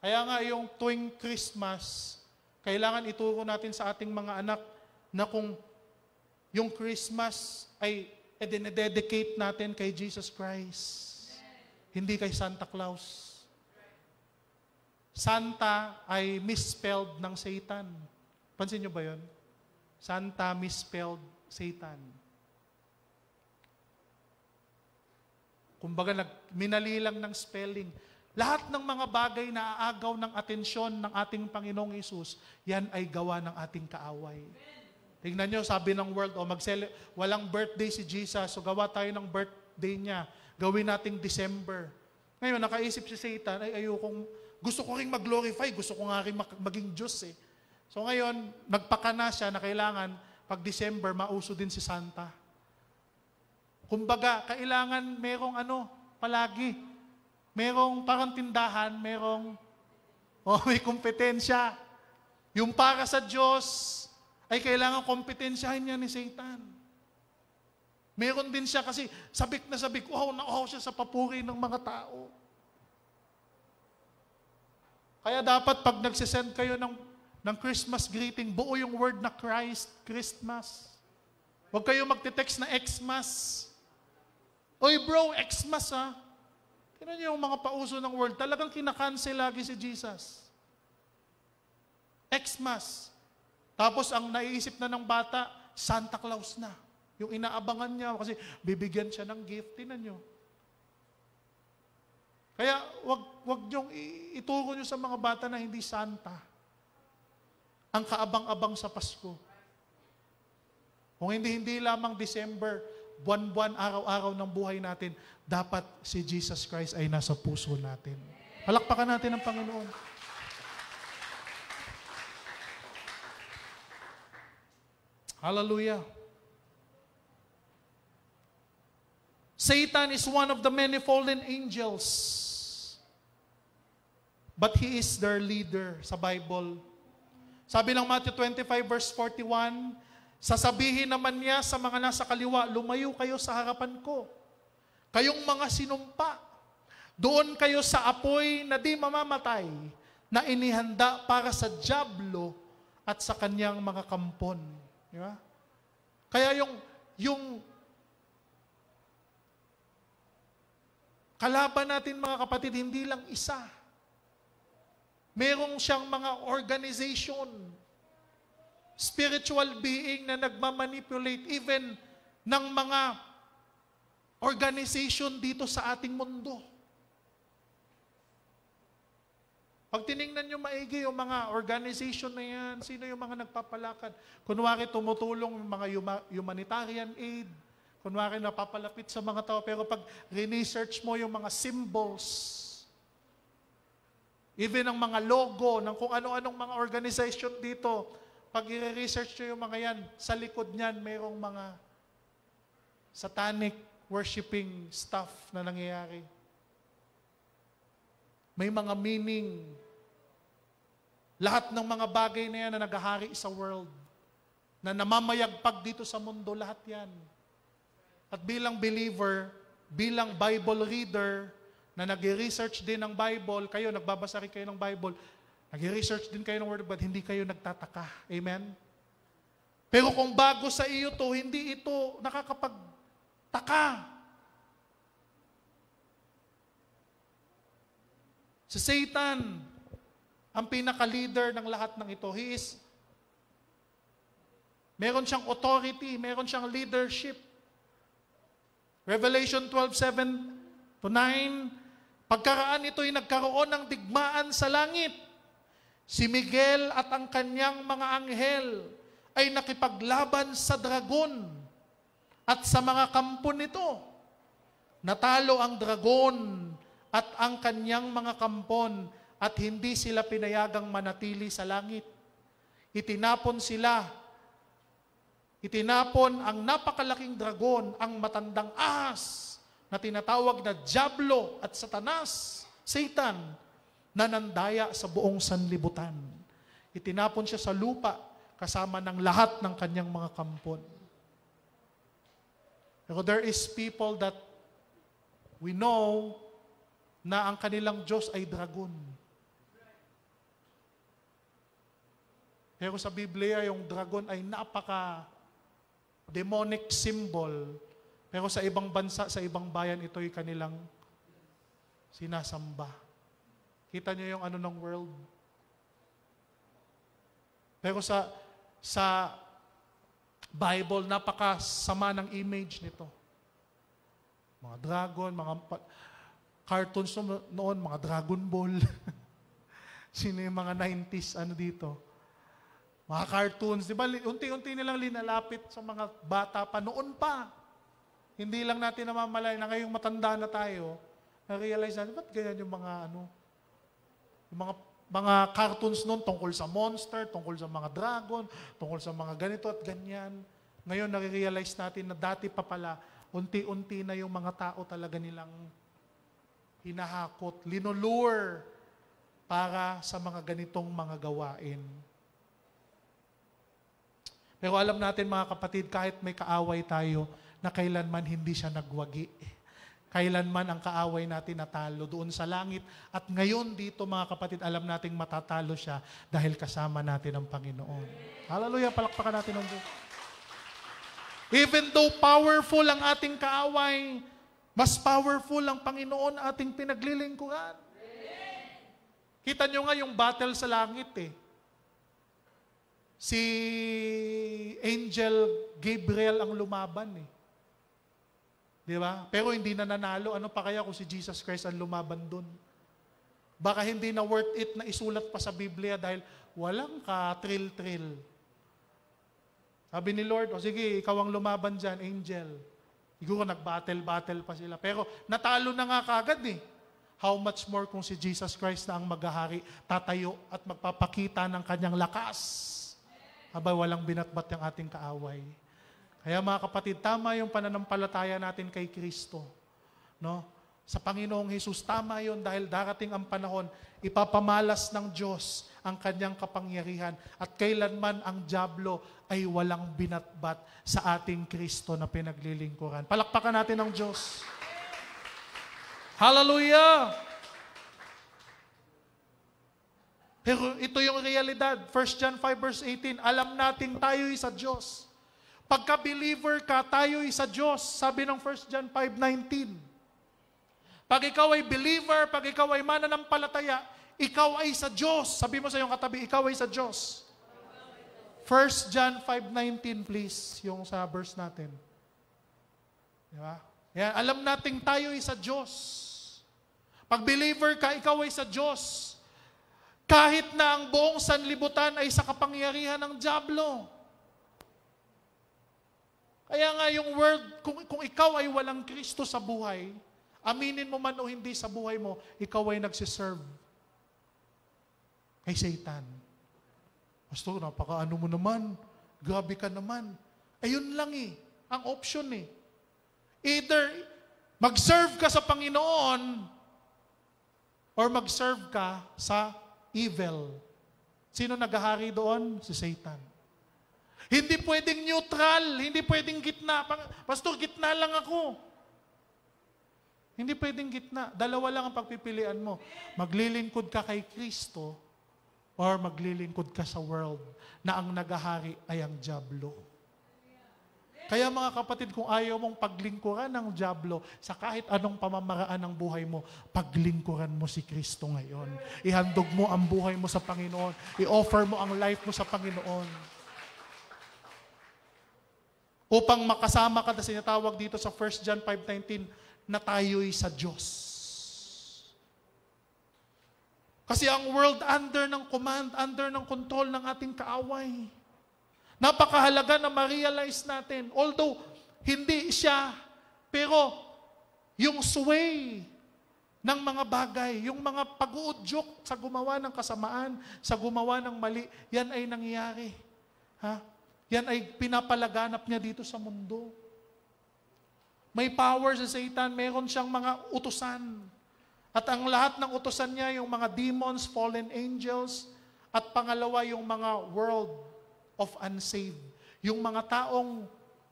Kaya nga yung tuwing Christmas, kailangan ituro natin sa ating mga anak na kung yung Christmas ay dedicate natin kay Jesus Christ. Hindi kay Santa Claus. Santa ay misspelled ng Satan. Pansin nyo ba yun? Santa misspelled Satan. Kumbaga, minali lang ng spelling. Lahat ng mga bagay na aagaw ng atensyon ng ating Panginoong Hesus, yan ay gawa ng ating kaaway. Tingnan nyo, sabi ng world, walang birthday si Jesus, so gawa tayo ng birthday niya. Gawin nating December. Ngayon, nakaisip si Satan, gusto ko rin mag-glorify, gusto ko nga rin maging Diyos eh. So ngayon, nagpakana siya na kailangan, pag December, mauso din si Santa. Kumbaga, kailangan merong palagi. Merong parang tindahan, may kompetensya. Yung para sa Diyos, ay kailangan kompetensyahin niya ni Satan. Meron din siya kasi sabik na sabik, uhaw siya sa papuri ng mga tao. Kaya dapat pag nagsisend kayo ng Christmas greeting, buo yung word na Christmas. Huwag kayo magte-text na Xmas. Oy bro, Xmas ha. Tignan niyo yung mga pauso ng world, talagang kinakancel lagi si Jesus. Xmas. Tapos ang naiisip na ng bata, Santa Claus na. Yung inaabangan niya kasi bibigyan siya ng gift. Tignan niyo. Kaya wag niyong ituro niyo sa mga bata na hindi Santa. Ang kaabang-abang sa Pasko. Kung hindi lamang December, buwan-buwan, araw-araw ng buhay natin, dapat si Jesus Christ ay nasa puso natin. Palakpakan natin ang Panginoon. Hallelujah. Satan is one of the many fallen angels. But he is their leader sa Bible. Sabi ng Matthew 25 verse 41, sasabihin naman niya sa mga nasa kaliwa, lumayo kayo sa harapan ko. Kayong mga sinumpa, doon kayo sa apoy na di mamamatay, na inihanda para sa dyablo at sa kanyang mga kampon. Di ba? Kaya yung kalaban natin mga kapatid, hindi lang isa. Merong siyang mga organization, spiritual being na nagmamanipulate even ng mga organization dito sa ating mundo. Pag tinignan nyo maigi yung mga organization na yan, sino yung mga nagpapalakad? Kunwari tumutulong yung mga humanitarian aid, kunwari napapalapit sa mga tao, pero pag research mo yung mga symbols, even ang mga logo ng kung ano-anong mga organization dito, pag i-research nyo yung mga yan, sa likod niyan, mayroong mga satanic worshiping stuff na nangyayari. May mga meaning. Lahat ng mga bagay na yan na naghahari sa world, na namamayagpag dito sa mundo, lahat yan. At bilang believer, bilang Bible reader, na nag-research din ng Bible, kayo, nagbabasa rin kayo ng Bible, nag-research din kayo ng Word of God, hindi kayo nagtataka. Amen? Pero kung bago sa iyo to, hindi ito nakakapagtaka. Si Satan, ang pinaka-leader ng lahat ng ito, meron siyang authority, meron siyang leadership. Revelation 12:7-9, pagkaraan ito'y nagkaroon ng digmaan sa langit. Si Miguel at ang kanyang mga anghel ay nakipaglaban sa dragon at sa mga kampo nito. Natalo ang dragon at ang kanyang mga kampon at hindi sila pinayagang manatili sa langit. Itinapon ang napakalaking dragon, ang matandang ahas, na tinatawag na Diablo at Satanas, Satan, na nandaya sa buong sanlibutan. Itinapon siya sa lupa kasama ng lahat ng kanyang mga kampon. Pero there is people that we know na ang kanilang Diyos ay dragon. Pero sa Biblia, yung dragon ay napaka-demonic symbol. Pero sa ibang bansa, sa ibang bayan, ito'y kanilang sinasamba. Kita niyo yung ano ng world? Pero sa Bible, napakasama ng image nito. Mga dragon, mga cartoons noon, mga Dragon Ball. Sino yung mga 90s, dito? Mga cartoons, di ba? Unti-unti nilang linalapit sa mga bata pa. Noon pa. Hindi lang natin namamalay na ngayong matanda na tayo, na-realize natin, ba't ganyan yung yung mga cartoons noon tungkol sa monster, tungkol sa mga dragon, tungkol sa mga ganito at ganyan. Ngayon, na-realize natin na dati pa pala, unti-unti na yung mga tao talaga nilang hinahakot, linulure para sa mga ganitong mga gawain. Pero alam natin mga kapatid, kahit may kaaway tayo, na kailanman hindi siya nagwagi. Kailanman ang kaaway natin natalo doon sa langit. At ngayon dito mga kapatid, alam nating matatalo siya dahil kasama natin ang Panginoon. Hallelujah, palakpakan natin ang Diyos. Even though powerful ang ating kaaway, mas powerful ang Panginoon ating pinaglilingkuran. Kita nyo nga yung battle sa langit eh. Si Angel Gabriel ang lumaban eh. Di ba? Pero hindi na nanalo. Ano pa kaya kung si Jesus Christ ang lumaban dun? Baka hindi na worth it na isulat pa sa Biblia dahil walang ka-thrill-thrill. Sabi ni Lord, o sige, ikaw ang lumaban dyan, angel. Siguro nag-battle-battle pa sila. Pero natalo na nga kagad eh. How much more kung si Jesus Christ na ang maghahari, tatayo at magpapakita ng kanyang lakas. Abay, walang binatbat yung ating kaaway. Kaya mga kapatid, tama yung pananampalataya natin kay Kristo. No? Sa Panginoong Hesus, tama yun dahil darating ang panahon, ipapamalas ng Diyos ang kanyang kapangyarihan at kailanman ang dyablo ay walang binatbat sa ating Kristo na pinaglilingkuran. Palakpakan natin ang Diyos. Hallelujah! Pero ito yung realidad. 1 John 5 verse 18, alam natin tayo'y sa Diyos. Pagka-believer ka, tayo'y sa Diyos. Sabi ng 1 John 5:19. Pag ikaw ay believer, pag ikaw ay mananampalataya, ikaw ay sa Diyos. Sabi mo sa iyong katabi, ikaw ay sa Diyos. 1 John 5:19 please, yung sa verse natin. Diba? Yan, alam natin tayo'y sa Diyos. Pag believer ka, ikaw ay sa Diyos. Kahit na ang buong sanlibutan ay sa kapangyarihan ng dyablo. Kaya nga yung word, kung ikaw ay walang Kristo sa buhay, aminin mo man o hindi sa buhay mo, ikaw ay nagsiserve kay Satan. Pastor, napaka-ano mo naman, grabe ka naman. Ayun lang eh, ang option eh. Either mag-serve ka sa Panginoon or mag-serve ka sa evil. Sino naghahari doon? Si Satan. Hindi pwedeng neutral, hindi pwedeng gitna. Pastor, gitna lang ako. Hindi pwedeng gitna. Dalawa lang ang pagpipilian mo. Maglilingkod ka kay Kristo or maglilingkod ka sa world na ang naghahari ay ang dyablo. Kaya mga kapatid, kung ayaw mong paglingkuran ng dyablo sa kahit anong pamamaraan ng buhay mo, paglingkuran mo si Kristo ngayon. Ihandog mo ang buhay mo sa Panginoon. I-offer mo ang life mo sa Panginoon. Upang makasama ka na sinatawag dito sa 1 John 5:19 na tayo'y sa Diyos. Kasi ang world under ng command, under ng control ng ating kaaway. Napakahalaga na ma-realize natin. Although, hindi siya, pero yung sway ng mga bagay, yung mga pag-uudyok sa gumawa ng kasamaan, sa gumawa ng mali, yan ay nangyayari. Yan ay pinapalaganap niya dito sa mundo. May power sa Satan, meron siyang mga utusan. At ang lahat ng utusan niya, yung mga demons, fallen angels, at pangalawa, yung mga world of unsaved. Yung mga taong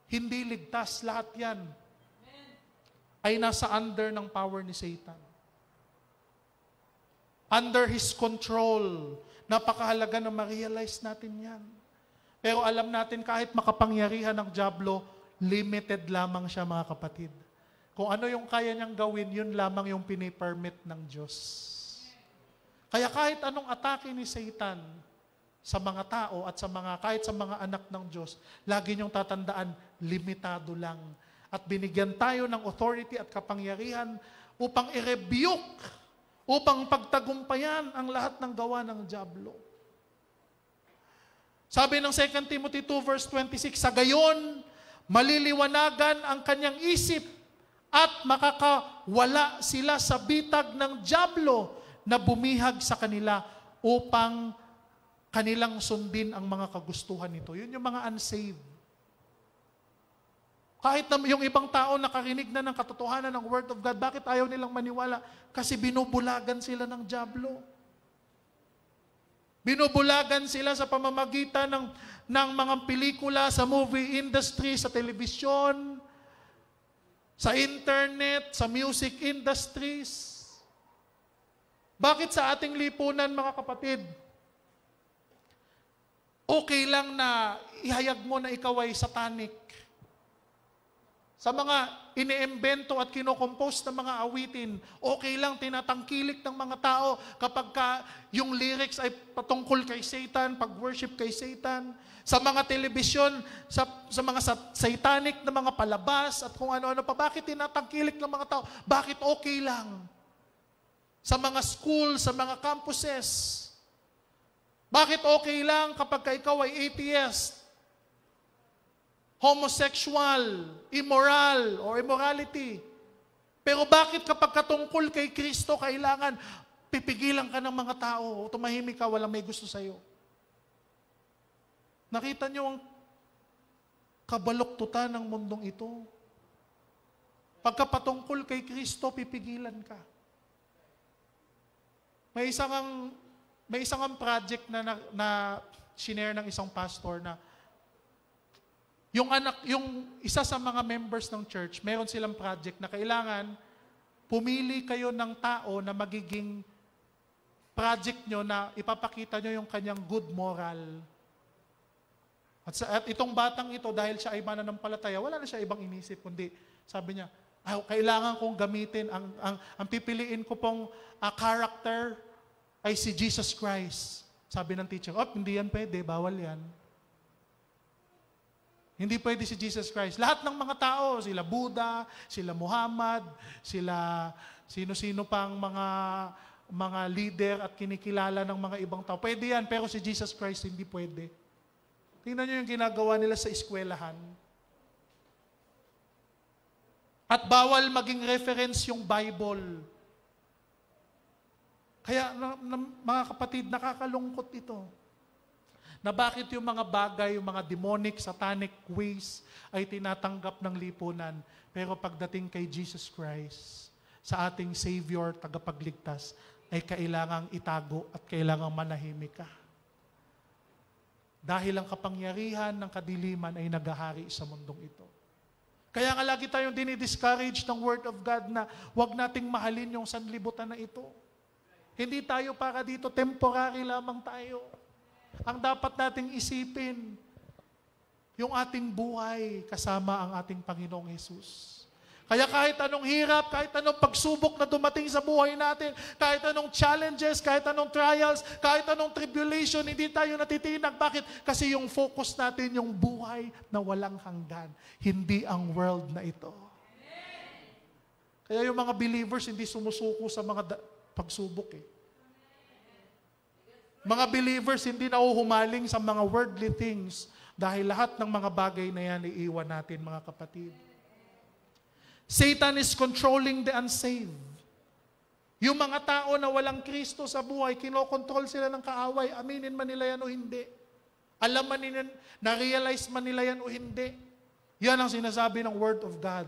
hindi ligtas, lahat yan ay nasa under ng power ni Satan. Under his control. Napakahalaga na ma-realize natin yan. Pero alam natin kahit makapangyarihan ng dyablo, limited lamang siya mga kapatid. Kung ano yung kaya niyang gawin, yun lamang yung pinipermit ng Diyos. Kaya kahit anong atake ni Satan sa mga tao at kahit sa mga anak ng Diyos, lagi niyong tatandaan, limitado lang. At binigyan tayo ng authority at kapangyarihan upang i-rebuke, upang pagtagumpayan ang lahat ng gawa ng dyablo. Sabi ng 2 Timothy 2 verse 26, sa gayon, maliliwanagan ang kanyang isip at makakawala sila sa bitag ng dyablo na bumihag sa kanila upang kanilang sundin ang mga kagustuhan nito. Yun yung mga unsaved. Kahit na yung ibang tao nakarinig na ng katotohanan ng Word of God, bakit ayaw nilang maniwala? Kasi binubulagan sila ng dyablo. Binubulagan sila sa pamamagitan ng mga pelikula, sa movie industry, sa telebisyon, sa internet, sa music industries. Bakit sa ating lipunan, mga kapatid, okay lang na ihayag mo na ikaw ay satanic? Sa mga iniimbento at kinokompose ng mga awitin, okay lang, tinatangkilik ng mga tao kapag yung lyrics ay patungkol kay Satan, pag-worship kay Satan. Sa mga telebisyon, sa mga satanic na mga palabas at kung ano-ano pa, bakit tinatangkilik ng mga tao? Bakit okay lang? Sa mga school, sa mga campuses, bakit okay lang kapag ikaw ay atheist, homosexual, immoral, or immorality? Pero bakit kapag katungkol kay Kristo, kailangan pipigilan ka ng mga tao, tumahimik ka, walang may gusto sa'yo? Nakita niyo ang kabaluktutan ng mundong ito? Pagka patungkol kay Kristo, pipigilan ka. May isang project na shinare ng isang pastor na yung isa sa mga members ng church, meron silang project na kailangan pumili kayo ng tao na magiging project nyo na ipapakita nyo yung kanyang good moral. At itong batang ito, dahil siya ay mananampalataya, wala na siya ibang inisip, kundi sabi niya, kailangan kong gamitin, ang pipiliin ko pong character ay si Jesus Christ. Sabi ng teacher, hindi yan pwede, bawal yan. Hindi pwede si Jesus Christ. Lahat ng mga tao, sila Buddha, sila Muhammad, sila sino-sino pang mga leader at kinikilala ng mga ibang tao. Pwede yan, pero si Jesus Christ hindi pwede. Tingnan nyo yung ginagawa nila sa eskwelahan. At bawal maging reference yung Bible. Kaya mga kapatid, nakakalungkot ito. Na bakit yung mga bagay, yung mga demonic, satanic ways ay tinatanggap ng lipunan. Pero pagdating kay Jesus Christ, sa ating Savior, tagapagligtas, ay kailangang itago at kailangang manahimik ka. Dahil ang kapangyarihan ng kadiliman ay naghahari sa mundong ito. Kaya nga lagi tayong dinidiscourage ng Word of God na huwag nating mahalin yung sanlibutan na ito. Hindi tayo para dito, temporary lamang tayo. Ang dapat nating isipin, yung ating buhay kasama ang ating Panginoong Hesus. Kaya kahit anong hirap, kahit anong pagsubok na dumating sa buhay natin, kahit anong challenges, kahit anong trials, kahit anong tribulation, hindi tayo natitinag. Bakit? Kasi yung focus natin, yung buhay na walang hanggan. Hindi ang world na ito. Kaya yung mga believers hindi sumusuko sa mga pagsubok eh. Mga believers hindi nauhumaling sa mga worldly things dahil lahat ng mga bagay na yan iiwan natin, mga kapatid. Satan is controlling the unsaved. Yung mga tao na walang Kristo sa buhay, kinokontrol sila ng kaaway, aminin man nila yan o hindi. Alam man nila, na-realize man nila yan o hindi. Yan ang sinasabi ng Word of God.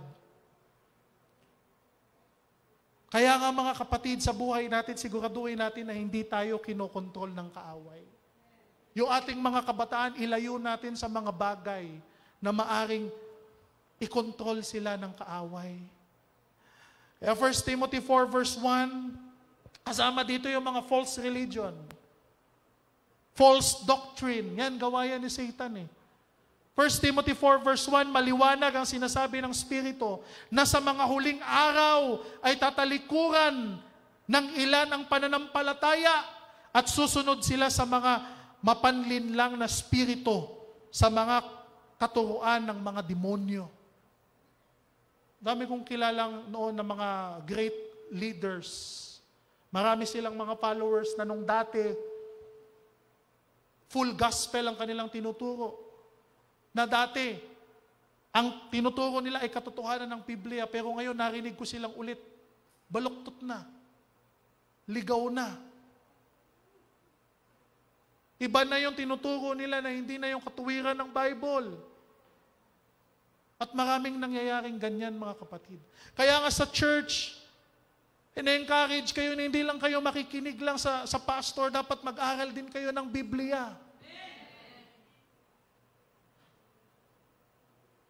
Kaya nga mga kapatid, sa buhay natin, siguraduhin natin na hindi tayo kinokontrol ng kaaway. Yung ating mga kabataan, ilayo natin sa mga bagay na maaring ikontrol sila ng kaaway. Kaya 1 Timothy 4 verse 1, kasama dito yung mga false religion, false doctrine. Yan, gawayan ni Satan eh. 1 Timothy 4 verse 1, maliwanag ang sinasabi ng Espiritu na sa mga huling araw ay tatalikuran ng ilan ang pananampalataya at susunod sila sa mga mapanlinlang na spirito, sa mga katuruan ng mga demonyo. Dami kong kilalang noon na mga great leaders. Marami silang mga followers na nung dati, full gospel ang kanilang tinuturo. Na dati, ang tinuturo nila ay katotohanan ng Biblia, pero ngayon narinig ko silang ulit, baluktot na, ligaw na. Iba na yung tinuturo nila na hindi na yung katuwiran ng Bible. At maraming nangyayaring ganyan, mga kapatid. Kaya nga sa church, ina-encourage kayo na hindi lang kayo makikinig lang sa pastor, dapat mag-aral din kayo ng Biblia.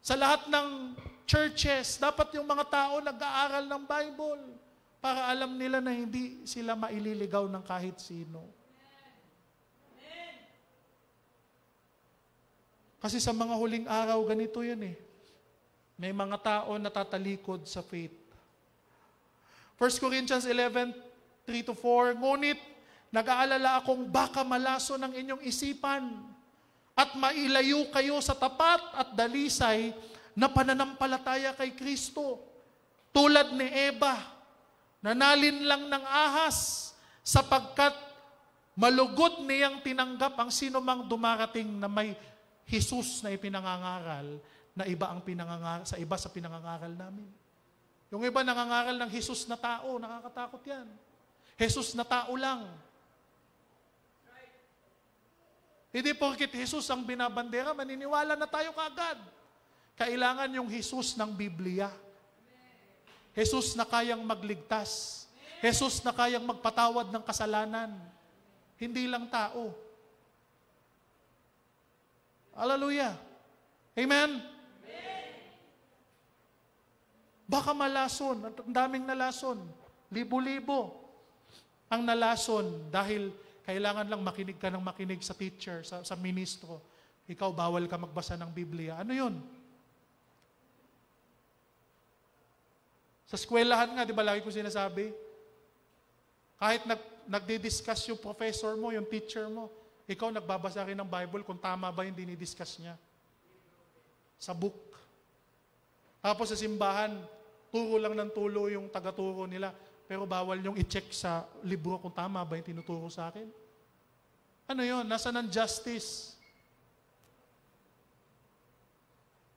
Sa lahat ng churches, dapat yung mga tao nag-aaral ng Bible para alam nila na hindi sila maililigaw ng kahit sino. Kasi sa mga huling araw, ganito yan eh. May mga tao na tatalikod sa faith. 1 Corinthians 11:3-4, ngunit nag-aalala akong baka malaso ng inyong isipan at mailayo kayo sa tapat at dalisay na pananampalataya kay Kristo. Tulad ni Eva, nanalin lang ng ahas sapagkat malugod niyang tinanggap ang sinumang dumarating na may Jesus na ipinangangaral na iba ang sa iba sa pinangangaral namin. Yung iba nangangaral ng Jesus na tao, nakakatakot yan. Jesus na tao lang. Hindi porkit Jesus ang binabandera, maniniwala na tayo kaagad. Kailangan yung Jesus ng Biblia. Jesus na kayang magligtas. Jesus na kayang magpatawad ng kasalanan. Hindi lang tao. Hallelujah. Amen? Baka malason. Ang daming nalason. Libo-libo ang nalason dahil kailangan lang makinig ka ng makinig sa teacher, sa ministro. Ikaw, bawal ka magbasa ng Biblia. Ano yun? Sa eskwelahan nga, di ba lagi ko sinasabi? Kahit nagdi-discuss yung professor mo, yung teacher mo, ikaw nagbabasa rin ng Bible kung tama ba yung dinidiscuss niya. Sa book. Tapos sa simbahan, turo lang ng tulo yung tagaturo nila, pero bawal yung i-check sa libro kung tama ba yung tinuturo sa akin. Ano yun? Nasaan ang justice?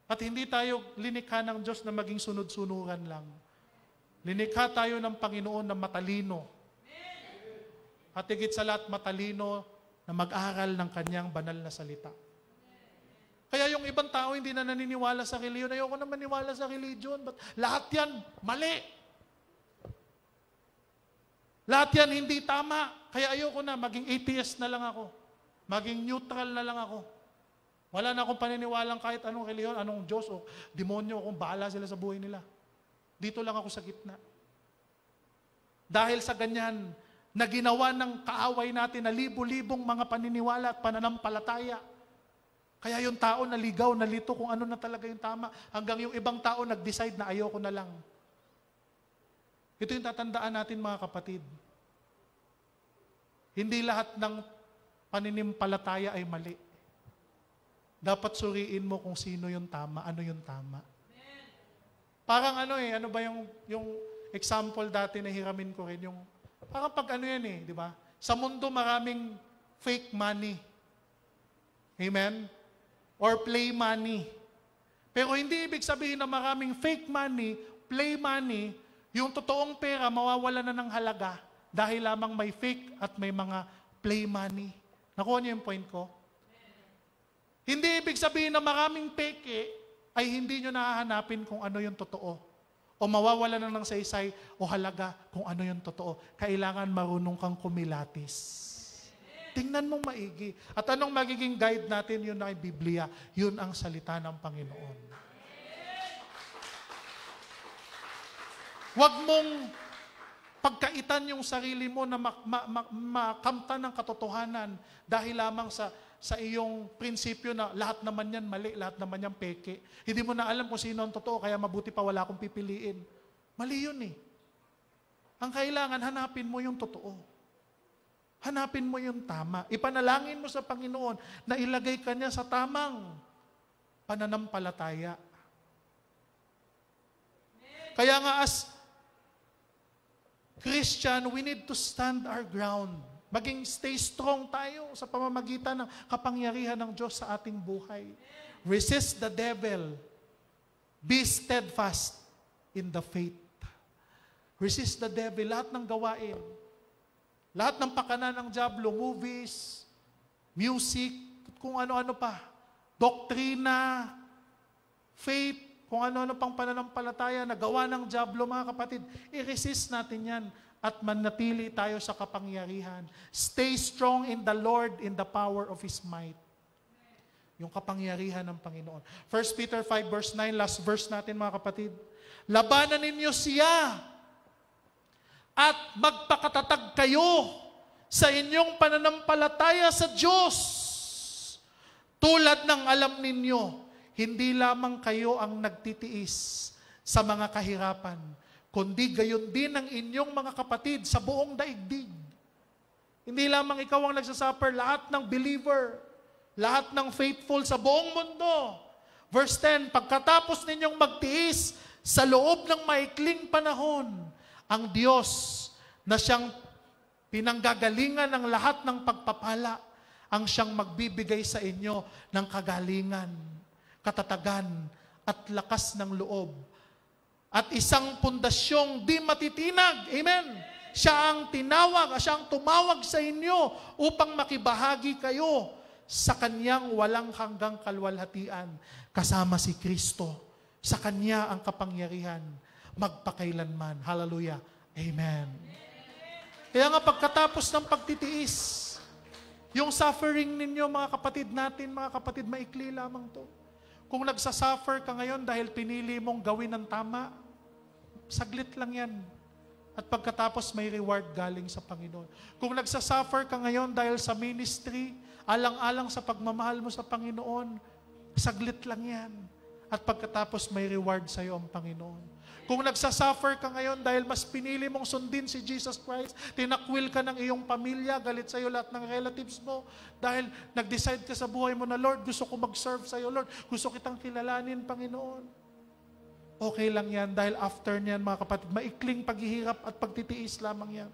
At hindi tayo linikha ng Diyos na maging sunod-sunuran lang. Linikha tayo ng Panginoon na matalino. At higit sa lahat, matalino na mag-aral ng kanyang banal na salita. Kaya yung ibang tao hindi na naniniwala sa reliyon. Ayoko na maniwala sa religion. But lahat yan, mali. Lahat yan, hindi tama. Kaya ayoko na, maging atheist na lang ako. Maging neutral na lang ako. Wala na akong paniniwalang kahit anong reliyon, anong Diyos o demonyo, kung bahala sila sa buhay nila. Dito lang ako sa gitna. Dahil sa ganyan, na ginawa ng kaaway natin na libo-libong mga paniniwala at pananampalataya. Kaya yung tao naligaw, nalito kung ano na talaga yung tama. Hanggang yung ibang tao nag-decide na ayoko na lang. Ito yung tatandaan natin mga kapatid. Hindi lahat ng paninimpalataya ay mali. Dapat suriin mo kung sino yung tama, ano yung tama. Parang ano ba yung example dati na hiramin ko rin, yung parang pag ano yan di ba? Sa mundo maraming fake money. Amen? Or play money. Pero hindi ibig sabihin na maraming fake money, play money, yung totoong pera mawawala na ng halaga dahil lamang may fake at may mga play money. Nakuha niyo yung point ko? Hindi ibig sabihin na maraming peke ay hindi nyo nahahanapin kung ano yung totoo. O mawawala na ng saysay o halaga kung ano yung totoo. Kailangan marunong kang kumilatis. Tingnan mong maigi. At anong magiging guide natin? Yun ay Biblia. Yun ang salita ng Panginoon. Huwag mong pagkaitan yung sarili mo na makamtan ng katotohanan dahil lamang sa iyong prinsipyo na lahat naman yan mali, lahat naman yan peke. Hindi mo na alam kung sino ang totoo, kaya mabuti pa wala akong pipiliin. Mali yun Ang kailangan, hanapin mo yung totoo. Hanapin mo yung tama. Ipanalangin mo sa Panginoon na ilagay ka niya sa tamang pananampalataya. Kaya nga as Christian, we need to stand our ground. Maging stay strong tayo sa pamamagitan ng kapangyarihan ng Diyos sa ating buhay. Resist the devil. Be steadfast in the faith. Resist the devil. Lahat ng gawain. Lahat ng pakana ng diablo, movies, music, kung ano-ano pa. Doktrina, faith, kung ano-ano pang pananampalataya na gawa ng diablo, mga kapatid, i-resist natin yan. At manatili tayo sa kapangyarihan. Stay strong in the Lord, in the power of His might. Yung kapangyarihan ng Panginoon. 1 Peter 5 verse 9, last verse natin mga kapatid. Labanan ninyo siya at magpakatatag kayo sa inyong pananampalataya sa Diyos. Tulad ng alam ninyo, hindi lamang kayo ang nagtitiis sa mga kahirapan, kundi gayon din ang inyong mga kapatid sa buong daigdig. Hindi lamang ikaw ang nagsasuffer, lahat ng believer, lahat ng faithful sa buong mundo. Verse 10, pagkatapos ninyong magtiis sa loob ng maikling panahon, ang Diyos na siyang pinanggagalingan ng lahat ng pagpapala, ang siyang magbibigay sa inyo ng kagalingan, katatagan, at lakas ng loob. At isang pundasyong di matitinag. Amen. Siya ang tumawag sa inyo upang makibahagi kayo sa Kanyang walang hanggang kalwalhatian, kasama si Kristo. Sa Kanya ang kapangyarihan, magpakailanman. Hallelujah. Amen. Kaya nga pagkatapos ng pagtitiis, yung suffering ninyo, mga kapatid, maikli lamang to. Kung nagsasuffer ka ngayon dahil pinili mong gawin ng tama, saglit lang yan. At pagkatapos may reward galing sa Panginoon. Kung nagsasuffer ka ngayon dahil sa ministry, alang-alang sa pagmamahal mo sa Panginoon, saglit lang yan. At pagkatapos may reward sa iyo ang Panginoon. Kung nagsasuffer ka ngayon dahil mas pinili mong sundin si Jesus Christ, tinakwil ka ng iyong pamilya, galit sa iyo lahat ng relatives mo, dahil nag-decide ka sa buhay mo na, Lord, gusto ko mag-serve sa iyo, Lord, gusto kitang kilalanin, Panginoon. Okay lang yan, dahil after niyan, mga kapatid, maikling paghihirap at pagtitiis lamang yan.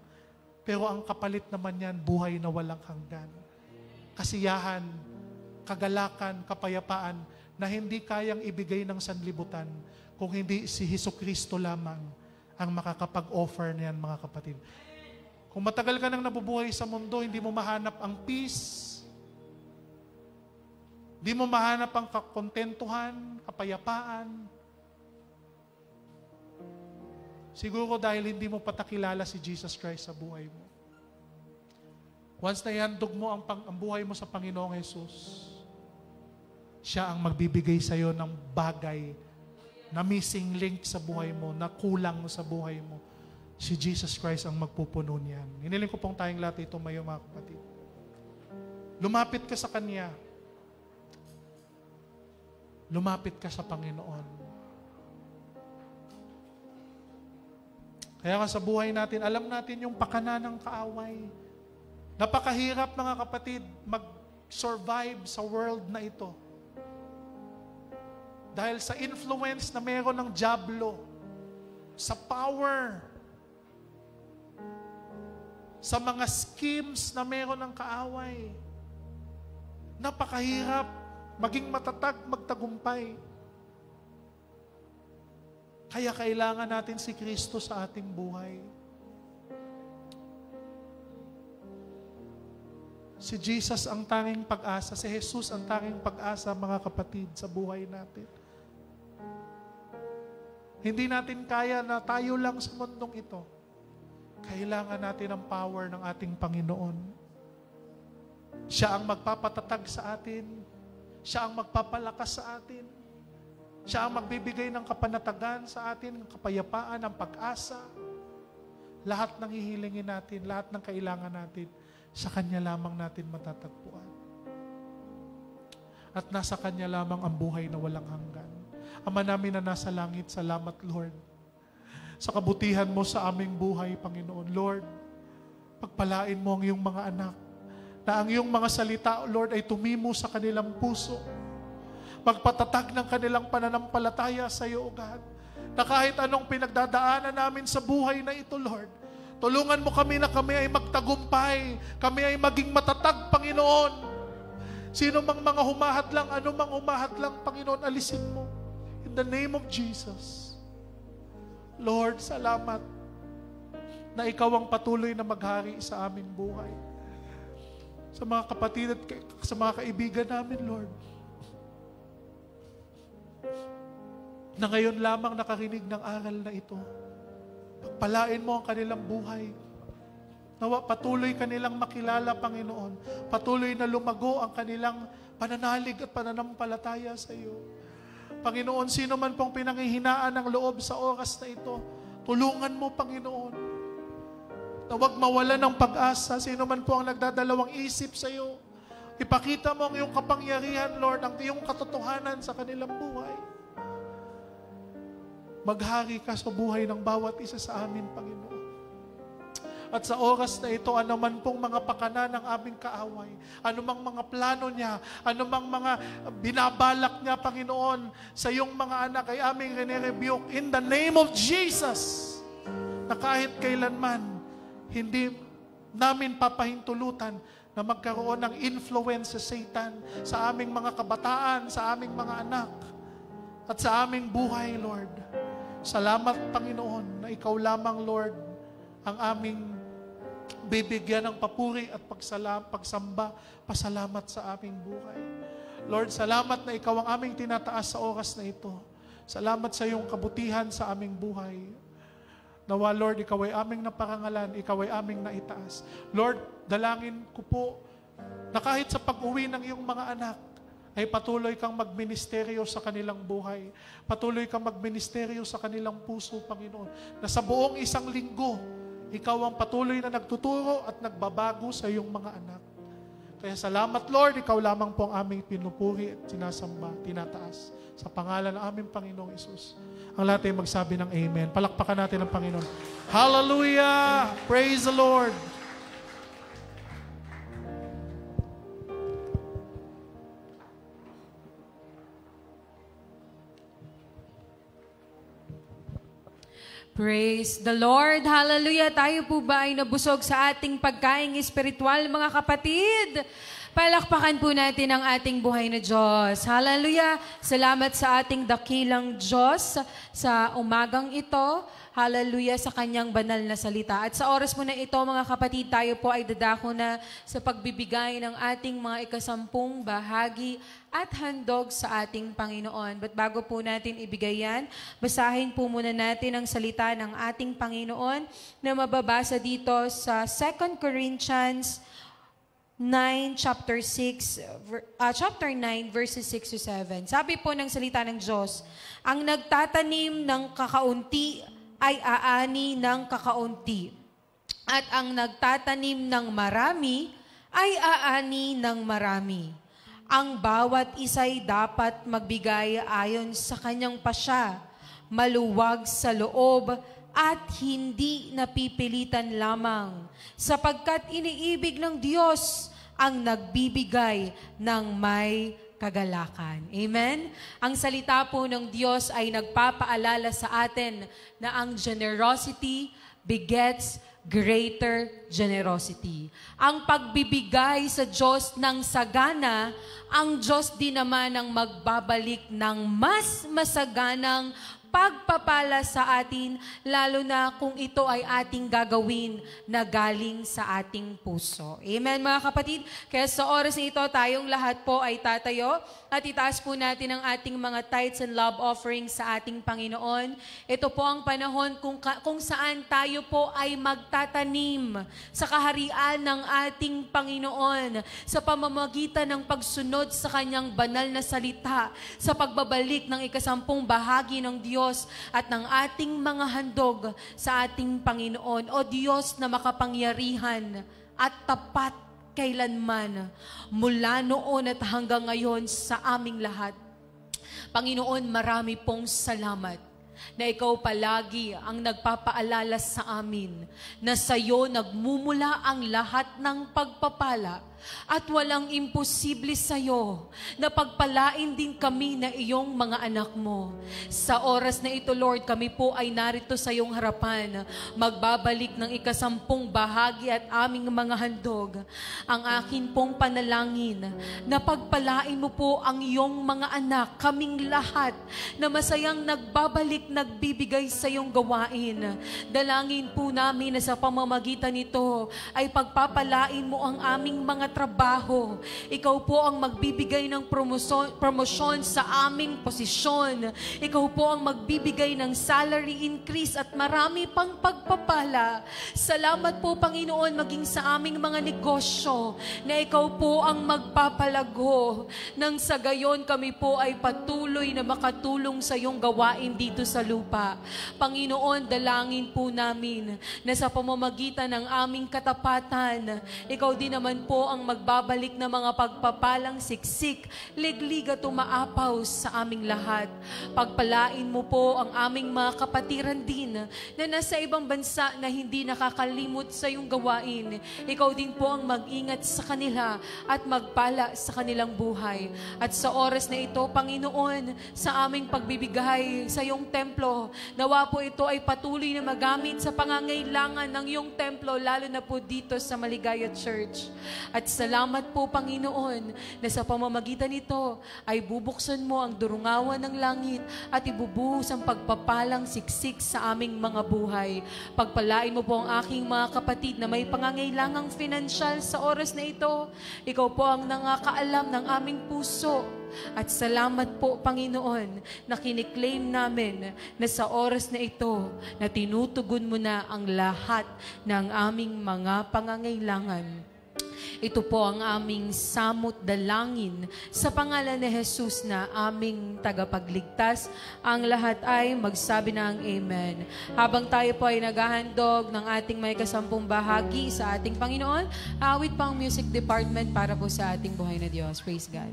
Pero ang kapalit naman yan, buhay na walang hanggan. Kasiyahan, kagalakan, kapayapaan na hindi kayang ibigay ng sanlibutan kung hindi si Jesucristo lamang ang makakapag-offer niyan, mga kapatid. Kung matagal ka nang nabubuhay sa mundo, hindi mo mahanap ang peace, hindi mo mahanap ang kakontentuhan, kapayapaan. Siguro dahil hindi mo patakilala si Jesus Christ sa buhay mo. Once na ihandog mo ang buhay mo sa Panginoong Jesus, siya ang magbibigay sa iyo ng bagay na missing link sa buhay mo, na kulang sa buhay mo. Si Jesus Christ ang magpupuno niyan. Hiniling ko pong tayong lahat ito, mga kapatid. Lumapit ka sa Kanya. Lumapit ka sa Panginoon. Kaya nga sa buhay natin, alam natin yung pakana ng kaaway. Napakahirap, mga kapatid, mag-survive sa world na ito. Dahil sa influence na meron ng dyablo, sa power, sa mga schemes na meron ng kaaway. Napakahirap maging matatag, magtagumpay. Kaya kailangan natin si Kristo sa ating buhay. Si Jesus ang tanging pag-asa, si Jesus ang tanging pag-asa, mga kapatid, sa buhay natin. Hindi natin kaya na tayo lang sa mundong ito. Kailangan natin ang power ng ating Panginoon. Siya ang magpapatatag sa atin. Siya ang magpapalakas sa atin. Siya ang magbibigay ng kapanatagan sa atin, ng kapayapaan, ng pag-asa. Lahat ng hihilingin natin, lahat ng kailangan natin, sa Kanya lamang natin matatagpuan. At nasa Kanya lamang ang buhay na walang hanggan. Ama namin na nasa langit, salamat, Lord, sa kabutihan mo sa aming buhay, Panginoon. Lord, pagpalain mo ang iyong mga anak, na ang iyong mga salita, Lord, ay tumimo sa kanilang puso. Magpatatag ng kanilang pananampalataya sa iyo, O God, na kahit anong pinagdadaanan namin sa buhay na ito, Lord, tulungan mo kami na kami ay magtagumpay, kami ay maging matatag, Panginoon. Sino mang mga humahat lang, ano mang humahat lang, Panginoon, alisin mo. In the name of Jesus. Lord, salamat na ikaw ang patuloy na maghari sa aming buhay. Sa mga kapatid at sa mga kaibigan namin, Lord, na ngayon lamang nakarinig ng aral na ito. Pagpalain mo ang kanilang buhay. Nawa patuloy kanilang makilala, Panginoon. Patuloy na lumago ang kanilang pananalig at pananampalataya sa iyo. Panginoon, sino man pong pinanghihinaan ng loob sa oras na ito, tulungan mo, Panginoon, na huwag mawala ng pag-asa. Sino man po ang nagdadalawang isip sa iyo, ipakita mo ang iyong kapangyarihan, Lord, ang iyong katotohanan sa kanilang buhay. Maghari ka sa buhay ng bawat isa sa amin, Panginoon. At sa oras na ito, anuman pong mga pakana ng aming kaaway, anumang mga plano niya, anumang mga binabalak niya, Panginoon, sa iyong mga anak ay aming rene-rebuke in the name of Jesus, na kahit kailanman, hindi namin papahintulutan na magkaroon ng influence sa Satan sa aming mga kabataan, sa aming mga anak, at sa aming buhay, Lord. Salamat, Panginoon, na ikaw lamang, Lord, ang aming bibigyan ng papuri at pagsamba, pasalamat sa aming buhay. Lord, salamat na ikaw ang aming tinataas sa oras na ito. Salamat sa iyong kabutihan sa aming buhay. Nawa, Lord, ikaw ay aming naparangalan, ikaw ay aming naitaas. Lord, dalangin ko po na kahit sa pag-uwi ng iyong mga anak, ay patuloy kang magministeryo sa kanilang buhay. Patuloy kang magministeryo sa kanilang puso, Panginoon. Na sa buong isang linggo, ikaw ang patuloy na nagtuturo at nagbabago sa iyong mga anak. Kaya salamat, Lord, ikaw lamang po ang aming pinupuri at sinasamba, tinataas. Sa pangalan ng aming Panginoong Hesus. Ang lahat ay magsabi ng Amen. Palakpakan natin ang Panginoon. Hallelujah! Praise the Lord! Praise the Lord. Hallelujah. Tayo po ba ay nabusog sa ating pagkaing espiritual, mga kapatid? Palakpakan po natin ang ating buhay na Diyos. Hallelujah. Salamat sa ating dakilang Diyos sa umagang ito. Hallelujah sa kanyang banal na salita. At sa oras mo na ito, mga kapatid, tayo po ay dadako na sa pagbibigay ng ating mga ikasampung bahagi at handog sa ating Panginoon. But bago po natin ibigay yan, basahin po muna natin ang salita ng ating Panginoon na mababasa dito sa 2 Corinthians 9, chapter 9, verses 6 to 7. Sabi po ng salita ng Diyos, ang nagtatanim ng kakaunti ay aani ng kakaunti. At ang nagtatanim ng marami ay aani ng marami. Ang bawat isa'y dapat magbigay ayon sa kanyang pasya, maluwag sa loob at hindi napipilitan lamang, sapagkat iniibig ng Diyos ang nagbibigay ng may kagalakan. Amen? Ang salita po ng Diyos ay nagpapaalala sa atin na ang generosity begets greater generosity. Ang pagbibigay sa Diyos ng sagana, ang Diyos din naman ang magbabalik ng mas masaganang pagpapala sa atin, lalo na kung ito ay ating gagawin na galing sa ating puso. Amen, mga kapatid? Kaya sa oras na ito, tayong lahat po ay tatayo at itaas po natin ang ating mga tithes and love offerings sa ating Panginoon. Ito po ang panahon kung saan tayo po ay magtatanim sa kaharian ng ating Panginoon sa pamamagitan ng pagsunod sa kanyang banal na salita, sa pagbabalik ng ikasampung bahagi ng Diyos at ng ating mga handog sa ating Panginoon. O Diyos na makapangyarihan at tapat kailanman, mula noon at hanggang ngayon sa aming lahat. Panginoon, marami pong salamat na ikaw palagi ang nagpapaalala sa amin na sa iyo nagmumula ang lahat ng pagpapala at walang imposible sa iyo na pagpalain din kami na iyong mga anak mo. Sa oras na ito, Lord, kami po ay narito sa iyong harapan, magbabalik ng ikasampung bahagi at aming mga handog. Ang akin pong panalangin na pagpalain mo po ang iyong mga anak, kaming lahat na masayang nagbabalik, nagbibigay sa iyong gawain. Dalangin po namin na sa pamamagitan nito ay pagpapalain mo ang aming mga trabaho. Ikaw po ang magbibigay ng promosyon sa aming posisyon. Ikaw po ang magbibigay ng salary increase at marami pang pagpapala. Salamat po, Panginoon, maging sa aming mga negosyo na ikaw po ang magpapalago. Nang sa gayon kami po ay patuloy na makatulong sa iyong gawain dito sa lupa. Panginoon, dalangin po namin na sa pamamagitan ng aming katapatan, ikaw din naman po ang magbabalik ng mga pagpapalang siksik, liglig at umaapaw sa aming lahat. Pagpalain mo po ang aming mga kapatiran din na nasa ibang bansa na hindi nakakalimot sa iyong gawain. Ikaw din po ang mag-ingat sa kanila at magpala sa kanilang buhay. At sa oras na ito, Panginoon, sa aming pagbibigay sa iyong templo, nawa po ito ay patuloy na magamit sa pangangailangan ng iyong templo, lalo na po dito sa Maligaya Church. At salamat po, Panginoon, na sa pamamagitan nito ay bubuksan mo ang durungawan ng langit at ibubuhos ang pagpapalang siksik sa aming mga buhay. Pagpalain mo po ang aking mga kapatid na may pangangailangang financial sa oras na ito. Ikaw po ang nakakaalam ng aming puso. At salamat po, Panginoon, na kiniklaim namin na sa oras na ito na tinutugon mo na ang lahat ng aming mga pangangailangan. Ito po ang aming samot dalangin sa pangalan ni Jesus na aming tagapagligtas. Ang lahat ay magsabi ng Amen. Habang tayo po ay naghahandog ng ating may kasampung bahagi sa ating Panginoon, awit pang music department para po sa ating buhay na Diyos. Praise God.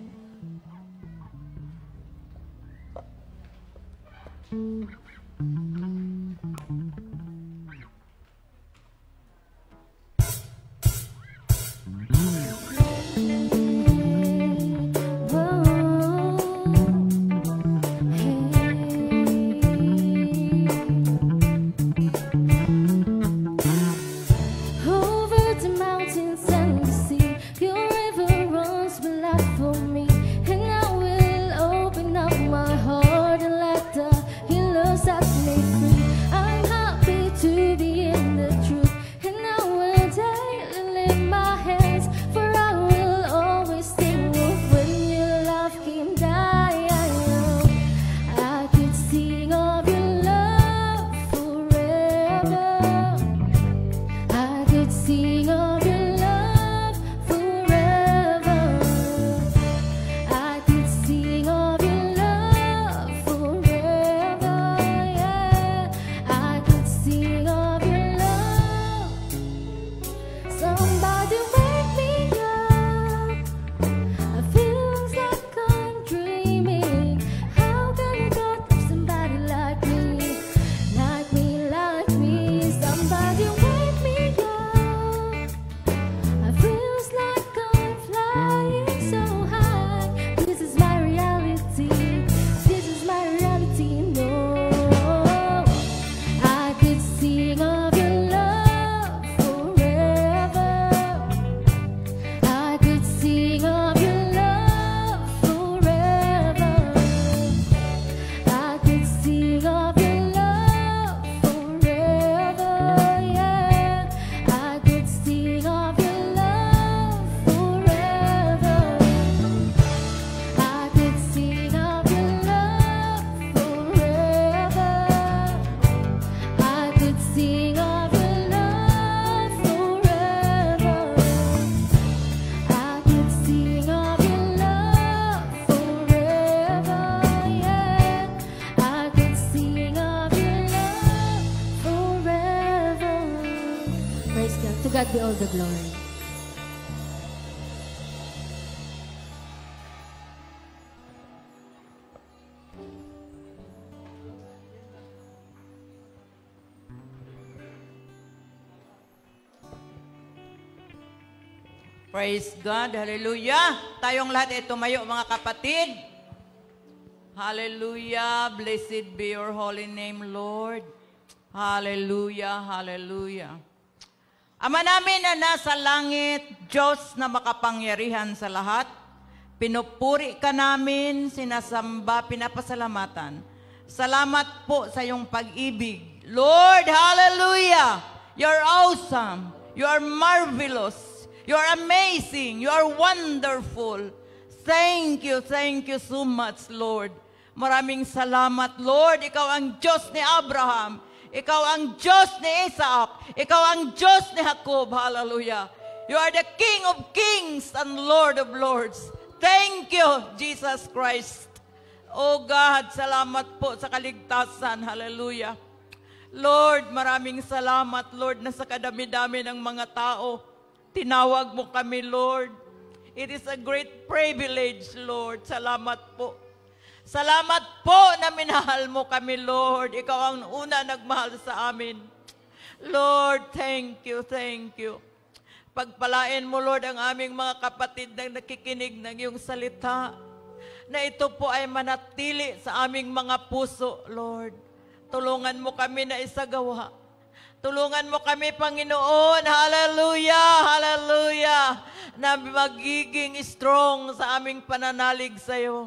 God be all the glory. Praise God. Hallelujah. Tayong lahat ay tumayo, mga kapatid. Hallelujah. Blessed be your holy name, Lord. Hallelujah. Hallelujah. Ama namin na nasa langit, Diyos na makapangyarihan sa lahat, pinupuri ka namin, sinasamba, pinapasalamatan. Salamat po sa iyong pag-ibig. Lord, hallelujah! You're awesome. You are marvelous. You are amazing. You are wonderful. Thank you so much, Lord. Maraming salamat, Lord. Ikaw ang Diyos ni Abraham. Ikaw ang Diyos ni Isaac. Ikaw ang Diyos ni Jacob. Hallelujah. You are the King of Kings and Lord of Lords. Thank you, Jesus Christ. Oh God, salamat po sa kaligtasan. Hallelujah. Lord, maraming salamat, Lord, na sa kadami-dami ng mga tao, tinawag mo kami, Lord. It is a great privilege, Lord. Salamat po. Salamat po na minahal mo kami, Lord. Ikaw ang una nagmahal sa amin. Lord, thank you, thank you. Pagpalain mo, Lord, ang aming mga kapatid na nakikinig ng iyong salita, na ito po ay manatili sa aming mga puso, Lord. Tulungan mo kami na isagawa. Tulungan mo kami, Panginoon, hallelujah, hallelujah, na magiging strong sa aming pananalig sa iyo.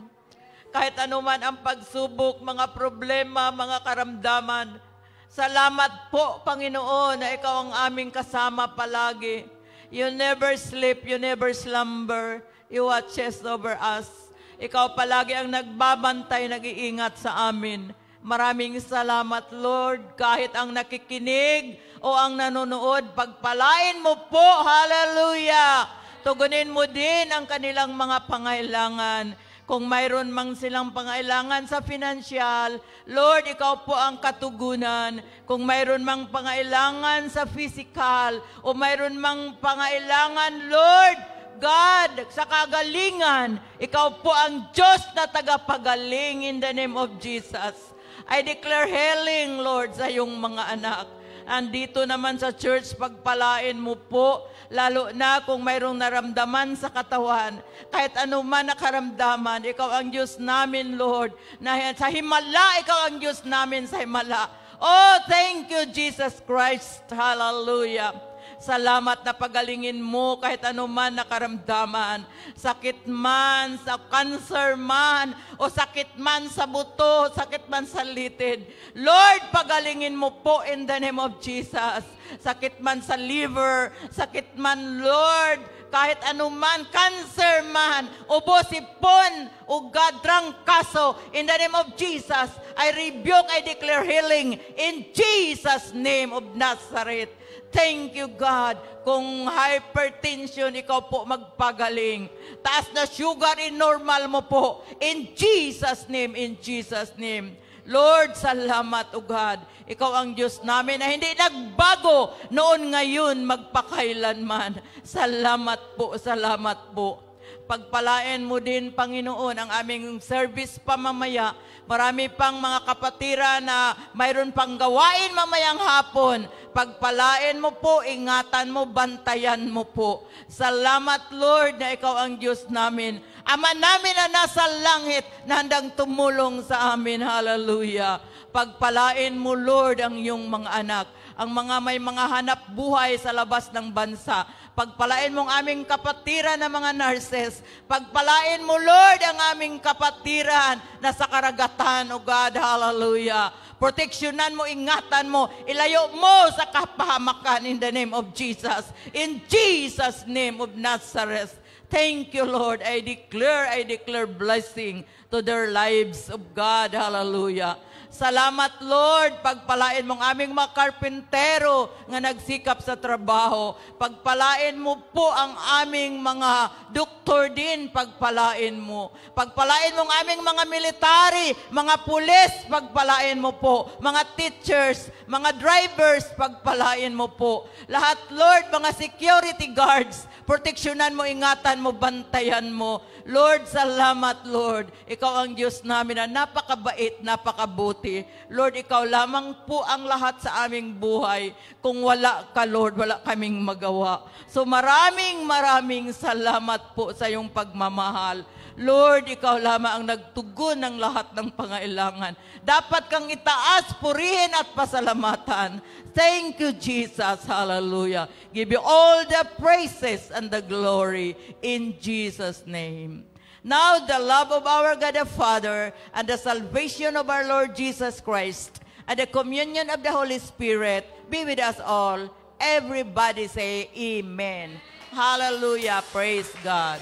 Kahit anuman ang pagsubok, mga problema, mga karamdaman, salamat po, Panginoon, na ikaw ang aming kasama palagi. You never sleep, you never slumber, you watches over us. Ikaw palagi ang nagbabantay, nag-iingat sa amin. Maraming salamat, Lord. Kahit ang nakikinig o ang nanonood, pagpalain mo po, hallelujah. Tugunin mo din ang kanilang mga pangailangan. Kung mayroon mang silang pangailangan sa financial, Lord, ikaw po ang katugunan. Kung mayroon mang pangailangan sa physical, o mayroon mang pangailangan, Lord, God, sa kagalingan, ikaw po ang Diyos na tagapagaling in the name of Jesus. I declare healing, Lord, sa iyong mga anak. Andito naman sa church, pagpalain mo po, lalo na kung mayroong naramdaman sa katawan, kahit anuman na karamdaman, ikaw ang Diyos namin, Lord, na sa himala, ikaw ang Diyos namin sa himala. Oh, thank you, Jesus Christ. Hallelujah. Salamat na pagalingin mo kahit anuman na karamdaman. Sakit man, sa cancer man, o sakit man sa buto, sakit man sa litid. Lord, pagalingin mo po in the name of Jesus. Sakit man sa liver, sakit man, Lord, kahit anuman, cancer man, ubo, sipon, ugad, trangkaso, in the name of Jesus, I rebuke, I declare healing in Jesus' name of Nazareth. Thank you, God. Kung hypertension, ikaw po magpagaling. Taas na sugar, in-normal mo po. In Jesus' name, in Jesus' name. Lord, salamat, O God. Ikaw ang Diyos namin na hindi nagbago noon, ngayon, magpakailanman. Salamat po, salamat po. Pagpalain mo din, Panginoon, ang aming service pamamaya. Marami pang mga kapatira na mayroon pang gawain mamayang hapon. Pagpalain mo po, ingatan mo, bantayan mo po. Salamat, Lord, na ikaw ang Diyos namin. Ama namin na nasa langit na handang tumulong sa amin. Hallelujah. Pagpalain mo, Lord, ang iyong mga anak. Ang mga may mga hanap buhay sa labas ng bansa. Pagpalain mo ang aming kapatiran na mga nurses. Pagpalain mo, Lord, ang aming kapatiran na sa karagatan, O God, hallelujah. Proteksyonan mo, ingatan mo, ilayo mo sa kapahamakan in the name of Jesus. In Jesus' name of Nazareth. Thank you, Lord. I declare blessing to their lives of God. Hallelujah. Salamat, Lord. Pagpalain mo ang aming mga karpentero nga nagsikap sa trabaho. Pagpalain mo po ang aming mga doktor din. Pagpalain mo. Pagpalain mo ang aming mga military, mga pulis. Pagpalain mo po. Mga teachers, mga drivers. Pagpalain mo po. Lahat, Lord, mga security guards. Proteksyonan mo, ingatan mo, bantayan mo. Lord, salamat, Lord. Ikaw ang Diyos namin na napakabait, napakabuti. Lord, ikaw lamang po ang lahat sa aming buhay. Kung wala ka, Lord, wala kaming magawa. So maraming salamat po sa iyong pagmamahal. Lord, ikaw lamang ang nagtugon ng lahat ng pangailangan. Dapat kang itaas, purihin at pasalamatan. Thank you, Jesus. Hallelujah. Give you all the praises and the glory in Jesus' name. Now, the love of our God the Father and the salvation of our Lord Jesus Christ and the communion of the Holy Spirit be with us all. Everybody say Amen. Hallelujah. Praise God.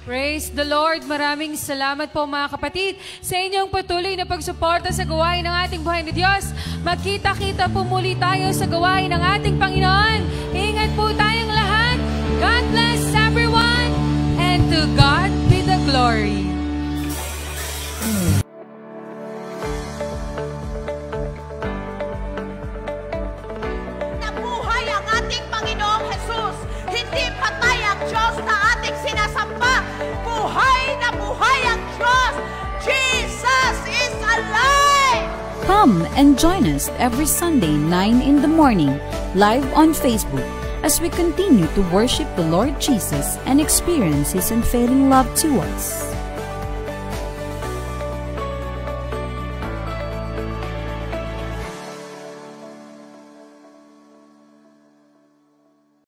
Praise the Lord. Maraming salamat po mga kapatid sa inyong patuloy na pagsuporta sa gawain ng ating buhay na Diyos. Magkita-kita po muli tayo sa gawain ng ating Panginoon. Ingat po tayong lahat. God bless everyone and to God be the glory. Nabuhay ang ating Panginoong Jesus. Hindi patay ang Diyos na ating sinasamba. Buhay na buhay ang Diyos. Jesus is alive! Come and join us every Sunday 9 in the morning, live on Facebook, as we continue to worship the Lord Jesus and experience His unfailing love to us.